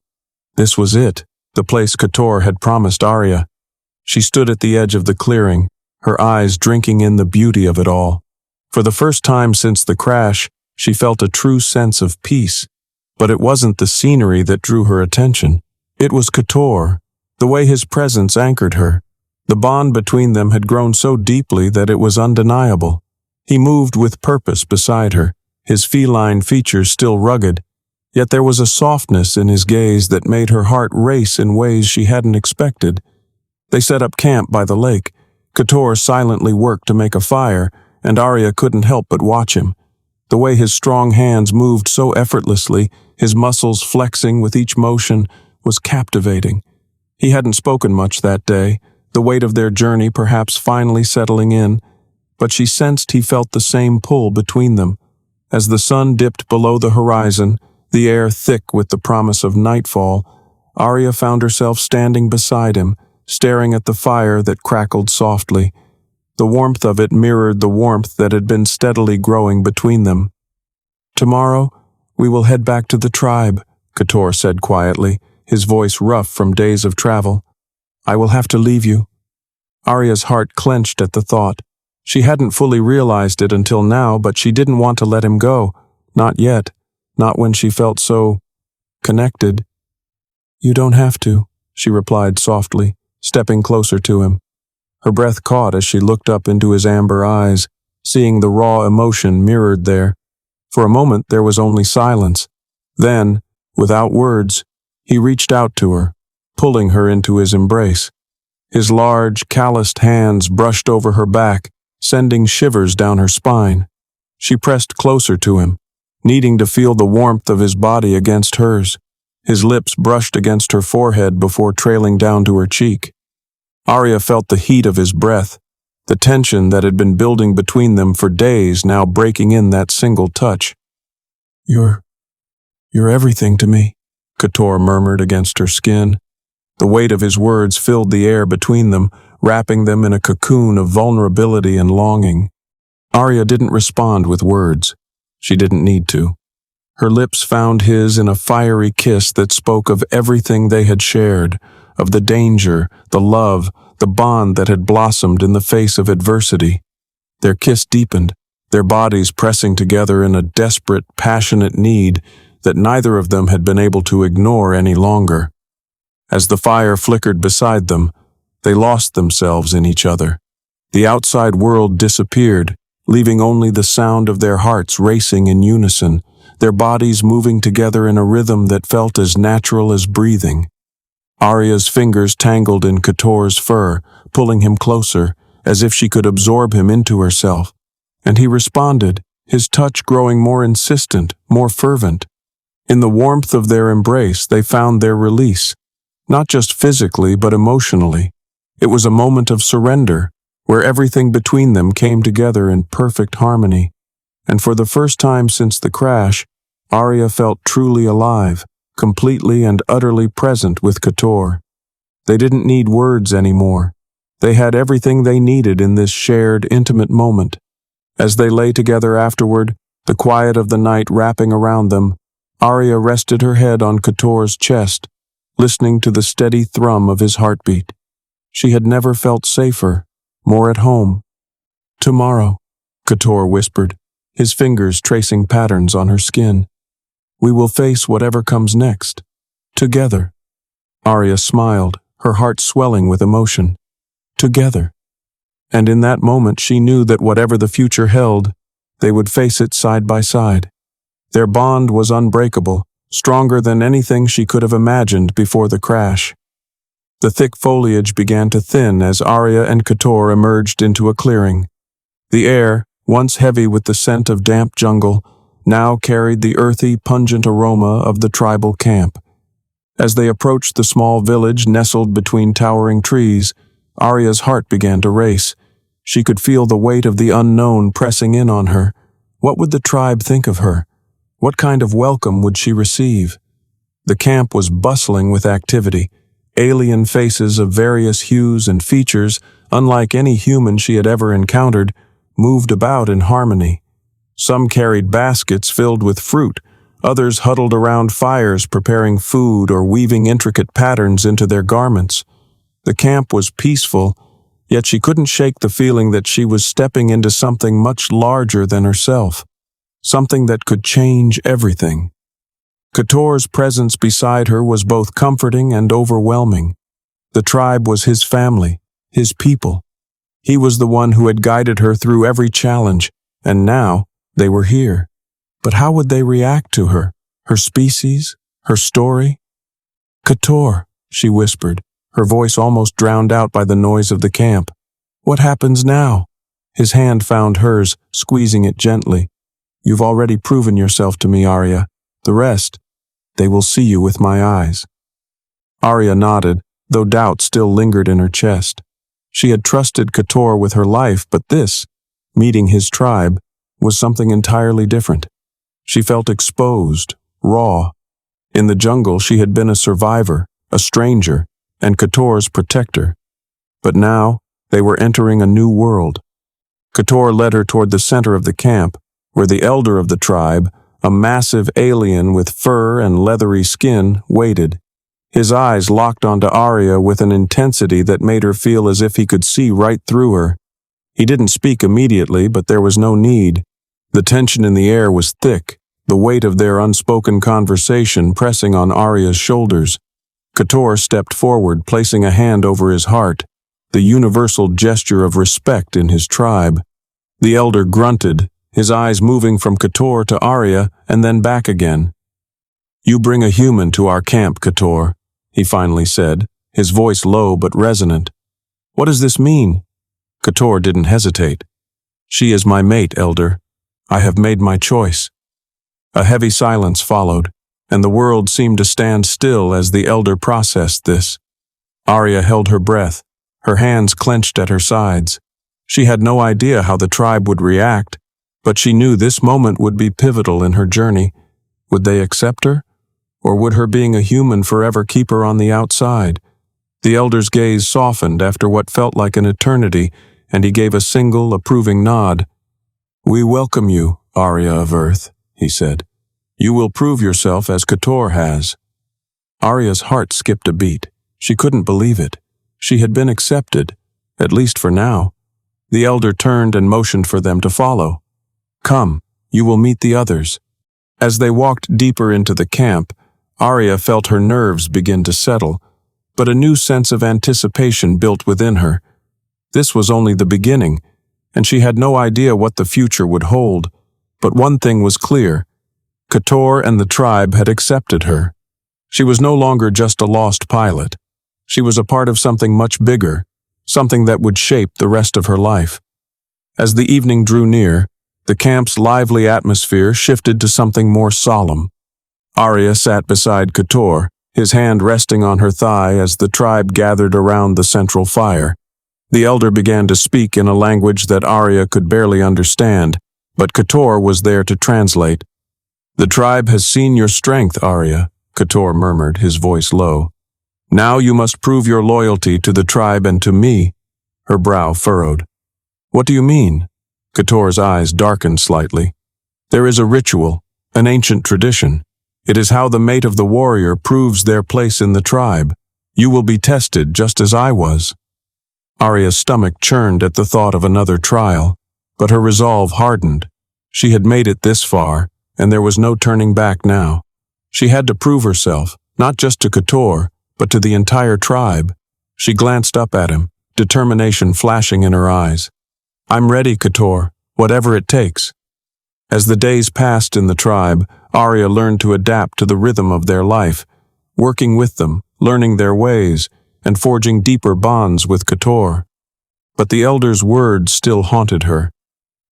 This was it, the place Kotor had promised Arya. She stood at the edge of the clearing, her eyes drinking in the beauty of it all. For the first time since the crash, she felt a true sense of peace. But it wasn't the scenery that drew her attention. It was Kotor, the way his presence anchored her. The bond between them had grown so deeply that it was undeniable. He moved with purpose beside her, his feline features still rugged, yet there was a softness in his gaze that made her heart race in ways she hadn't expected. They set up camp by the lake. Kotor silently worked to make a fire, and Arya couldn't help but watch him. The way his strong hands moved so effortlessly, his muscles flexing with each motion, was captivating. He hadn't spoken much that day, the weight of their journey perhaps finally settling in, but she sensed he felt the same pull between them. As the sun dipped below the horizon, the air thick with the promise of nightfall, Arya found herself standing beside him, staring at the fire that crackled softly. The warmth of it mirrored the warmth that had been steadily growing between them. "Tomorrow, we will head back to the tribe," Kotor said quietly, his voice rough from days of travel. "I will have to leave you." Arya's heart clenched at the thought. She hadn't fully realized it until now, but she didn't want to let him go. Not yet. Not when she felt so connected. "You don't have to," she replied softly, stepping closer to him. Her breath caught as she looked up into his amber eyes, seeing the raw emotion mirrored there. For a moment there was only silence. Then, without words, he reached out to her, pulling her into his embrace. His large, calloused hands brushed over her back, sending shivers down her spine. She pressed closer to him, needing to feel the warmth of his body against hers. His lips brushed against her forehead before trailing down to her cheek. Arya felt the heat of his breath, the tension that had been building between them for days now breaking in that single touch. You're everything to me," Kotor murmured against her skin. The weight of his words filled the air between them, wrapping them in a cocoon of vulnerability and longing. Arya didn't respond with words. She didn't need to. Her lips found his in a fiery kiss that spoke of everything they had shared, of the danger, the love, the bond that had blossomed in the face of adversity. Their kiss deepened, their bodies pressing together in a desperate, passionate need that neither of them had been able to ignore any longer. As the fire flickered beside them, they lost themselves in each other. The outside world disappeared, leaving only the sound of their hearts racing in unison, their bodies moving together in a rhythm that felt as natural as breathing. Arya's fingers tangled in Kotor's fur, pulling him closer, as if she could absorb him into herself. And he responded, his touch growing more insistent, more fervent. In the warmth of their embrace, they found their release, not just physically but emotionally. It was a moment of surrender, where everything between them came together in perfect harmony. And for the first time since the crash, Arya felt truly alive, completely and utterly present with Kotor. They didn't need words anymore. They had everything they needed in this shared, intimate moment. As they lay together afterward, the quiet of the night wrapping around them, Arya rested her head on Kotor's chest, listening to the steady thrum of his heartbeat. She had never felt safer, more at home. "Tomorrow," Kotor whispered, his fingers tracing patterns on her skin. "We will face whatever comes next. Together." Arya smiled, her heart swelling with emotion. Together. And in that moment she knew that whatever the future held, they would face it side by side. Their bond was unbreakable, stronger than anything she could have imagined before the crash. The thick foliage began to thin as Arya and Kotor emerged into a clearing. The air, once heavy with the scent of damp jungle, now carried the earthy, pungent aroma of the tribal camp. As they approached the small village nestled between towering trees, Arya's heart began to race. She could feel the weight of the unknown pressing in on her. What would the tribe think of her? What kind of welcome would she receive? The camp was bustling with activity. Alien faces of various hues and features, unlike any human she had ever encountered, moved about in harmony. Some carried baskets filled with fruit, others huddled around fires preparing food or weaving intricate patterns into their garments. The camp was peaceful, yet she couldn't shake the feeling that she was stepping into something much larger than herself, something that could change everything. Kotor's presence beside her was both comforting and overwhelming. The tribe was his family, his people. He was the one who had guided her through every challenge, and now they were here. But how would they react to her, her species, her story? "Kotor," she whispered, her voice almost drowned out by the noise of the camp. "What happens now?" His hand found hers, squeezing it gently. "You've already proven yourself to me, Arya. The rest, they will see you with my eyes." Arya nodded, though doubt still lingered in her chest. She had trusted Kotor with her life, but this, meeting his tribe, was something entirely different. She felt exposed, raw. In the jungle she had been a survivor, a stranger, and Kotor's protector. But now they were entering a new world. Kotor led her toward the center of the camp, where the elder of the tribe, a massive alien with fur and leathery skin, waited. His eyes locked onto Arya with an intensity that made her feel as if he could see right through her. He didn't speak immediately, but there was no need. The tension in the air was thick, the weight of their unspoken conversation pressing on Arya's shoulders. Kotor stepped forward, placing a hand over his heart, the universal gesture of respect in his tribe. The elder grunted, his eyes moving from Kotor to Arya and then back again. "You bring a human to our camp, Kotor," he finally said, his voice low but resonant. "What does this mean?" Kotor didn't hesitate. "She is my mate, elder. I have made my choice." A heavy silence followed, and the world seemed to stand still as the elder processed this. Arya held her breath, her hands clenched at her sides. She had no idea how the tribe would react, but she knew this moment would be pivotal in her journey. Would they accept her? Or would her being a human forever keep her on the outside? The elder's gaze softened after what felt like an eternity, and he gave a single, approving nod. "We welcome you, Arya of Earth," he said. "You will prove yourself as Kotor has." Arya's heart skipped a beat. She couldn't believe it. She had been accepted, at least for now. The elder turned and motioned for them to follow. "Come, you will meet the others." As they walked deeper into the camp, Arya felt her nerves begin to settle, but a new sense of anticipation built within her. This was only the beginning, and she had no idea what the future would hold. But one thing was clear. Kotor and the tribe had accepted her. She was no longer just a lost pilot. She was a part of something much bigger, something that would shape the rest of her life. As the evening drew near, the camp's lively atmosphere shifted to something more solemn. Arya sat beside Kotor, his hand resting on her thigh as the tribe gathered around the central fire. The elder began to speak in a language that Arya could barely understand, but Kotor was there to translate. "The tribe has seen your strength, Arya," Kotor murmured, his voice low. Now you must prove your loyalty to the tribe and to me." Her brow furrowed. "What do you mean?" Keturah's eyes darkened slightly. "There is a ritual, an ancient tradition. It is how the mate of the warrior proves their place in the tribe. You will be tested just as I was." Arya's stomach churned at the thought of another trial, but her resolve hardened. She had made it this far, and there was no turning back now. She had to prove herself, not just to Keturah, but to the entire tribe. She glanced up at him, determination flashing in her eyes. "I'm ready, Keturah, whatever it takes." As the days passed in the tribe, Arya learned to adapt to the rhythm of their life, working with them, learning their ways, and forging deeper bonds with Keturah. But the elder's words still haunted her.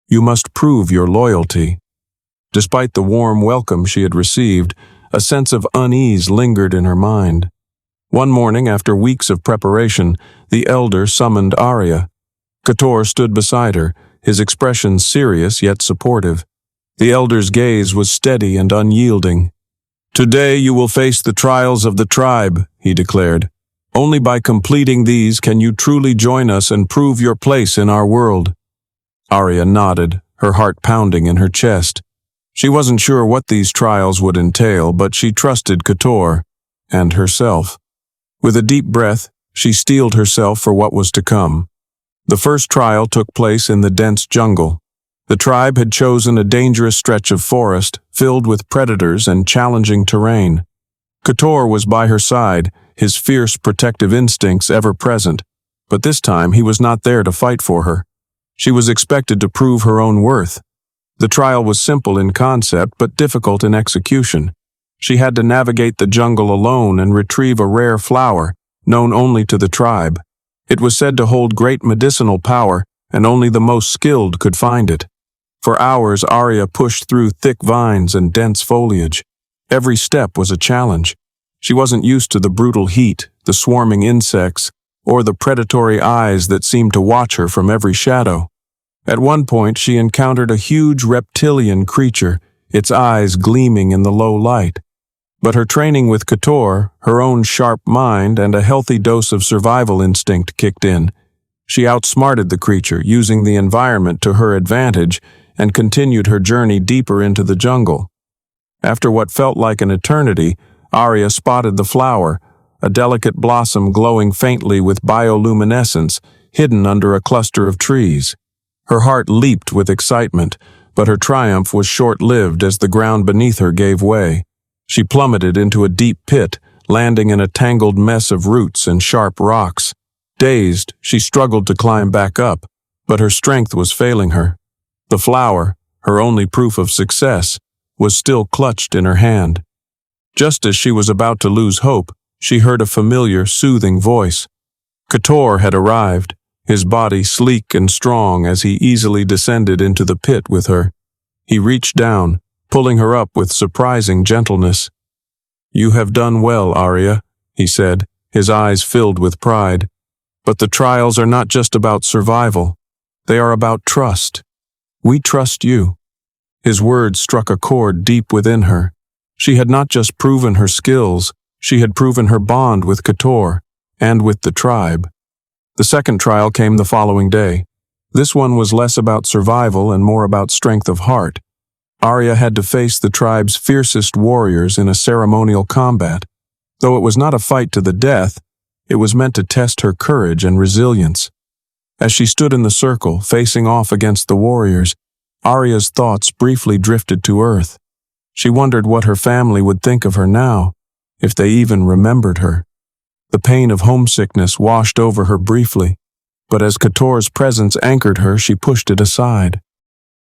"You must prove your loyalty." Despite the warm welcome she had received, a sense of unease lingered in her mind. One morning, after weeks of preparation, the elder summoned Arya. Keturah stood beside her, his expression serious yet supportive. The elder's gaze was steady and unyielding. "Today you will face the trials of the tribe," he declared. "Only by completing these can you truly join us and prove your place in our world." Arya nodded, her heart pounding in her chest. She wasn't sure what these trials would entail, but she trusted Keturah and herself. With a deep breath, she steeled herself for what was to come. The first trial took place in the dense jungle. The tribe had chosen a dangerous stretch of forest, filled with predators and challenging terrain. Keturah was by her side, his fierce protective instincts ever present, but this time he was not there to fight for her. She was expected to prove her own worth. The trial was simple in concept but difficult in execution. She had to navigate the jungle alone and retrieve a rare flower, known only to the tribe. It was said to hold great medicinal power, and only the most skilled could find it. For hours, Arya pushed through thick vines and dense foliage. Every step was a challenge. She wasn't used to the brutal heat, the swarming insects, or the predatory eyes that seemed to watch her from every shadow. At one point, she encountered a huge reptilian creature, its eyes gleaming in the low light. But her training with Keturah, her own sharp mind, and a healthy dose of survival instinct kicked in. She outsmarted the creature, using the environment to her advantage, and continued her journey deeper into the jungle. After what felt like an eternity, Arya spotted the flower, a delicate blossom glowing faintly with bioluminescence, hidden under a cluster of trees. Her heart leaped with excitement, but her triumph was short-lived as the ground beneath her gave way. She plummeted into a deep pit, landing in a tangled mess of roots and sharp rocks. Dazed, she struggled to climb back up, but her strength was failing her. The flower, her only proof of success, was still clutched in her hand. Just as she was about to lose hope, she heard a familiar, soothing voice. Keturah had arrived, his body sleek and strong as he easily descended into the pit with her. He reached down, pulling her up with surprising gentleness. "You have done well, Arya," he said, his eyes filled with pride. "But the trials are not just about survival. They are about trust. We trust you." His words struck a chord deep within her. She had not just proven her skills, she had proven her bond with Keturah and with the tribe. The second trial came the following day. This one was less about survival and more about strength of heart. Arya had to face the tribe's fiercest warriors in a ceremonial combat. Though it was not a fight to the death, it was meant to test her courage and resilience. As she stood in the circle, facing off against the warriors, Arya's thoughts briefly drifted to earth. She wondered what her family would think of her now, if they even remembered her. The pain of homesickness washed over her briefly, but as Keturah's presence anchored her, she pushed it aside.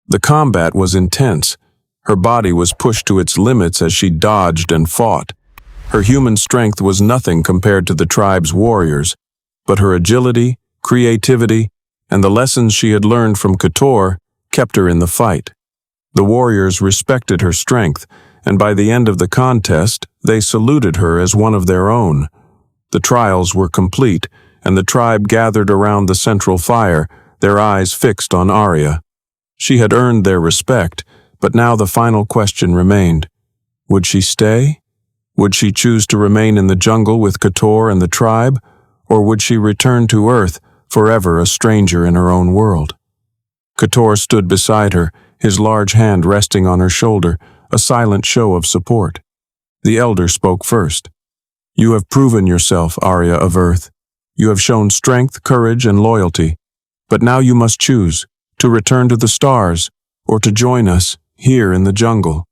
The combat was intense. Her body was pushed to its limits as she dodged and fought. Her human strength was nothing compared to the tribe's warriors, but her agility, creativity, and the lessons she had learned from Keturah kept her in the fight. The warriors respected her strength, and by the end of the contest, they saluted her as one of their own. The trials were complete, and the tribe gathered around the central fire, their eyes fixed on Arya. She had earned their respect, but now the final question remained. Would she stay? Would she choose to remain in the jungle with Kator and the tribe, or would she return to Earth, forever a stranger in her own world? Kator stood beside her, his large hand resting on her shoulder, a silent show of support. The elder spoke first. "You have proven yourself, Arya of Earth. You have shown strength, courage, and loyalty. But now you must choose, to return to the stars, or to join us, here in the jungle."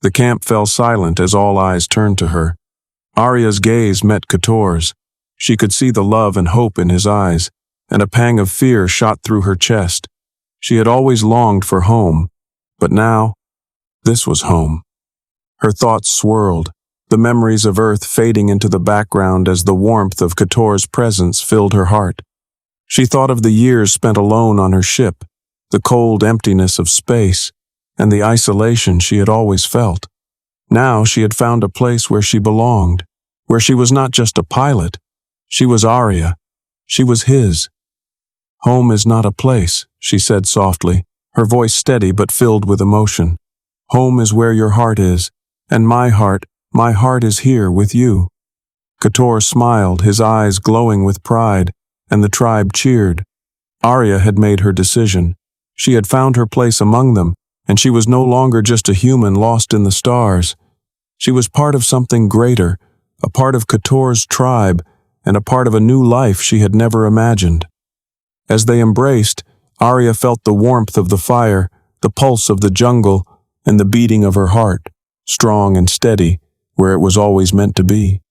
The camp fell silent as all eyes turned to her. Arya's gaze met Kator's. She could see the love and hope in his eyes, and a pang of fear shot through her chest. She had always longed for home, but now, this was home. Her thoughts swirled, the memories of Earth fading into the background as the warmth of Kator's presence filled her heart. She thought of the years spent alone on her ship, the cold emptiness of space, and the isolation she had always felt. Now she had found a place where she belonged, where she was not just a pilot. She was Arya. She was his. "Home is not a place," she said softly, her voice steady but filled with emotion. "Home is where your heart is, and my heart is here with you." Kator smiled, his eyes glowing with pride, and the tribe cheered. Arya had made her decision. She had found her place among them, and she was no longer just a human lost in the stars. She was part of something greater, a part of Kator's tribe, and a part of a new life she had never imagined. As they embraced, Arya felt the warmth of the fire, the pulse of the jungle, and the beating of her heart, strong and steady, where it was always meant to be.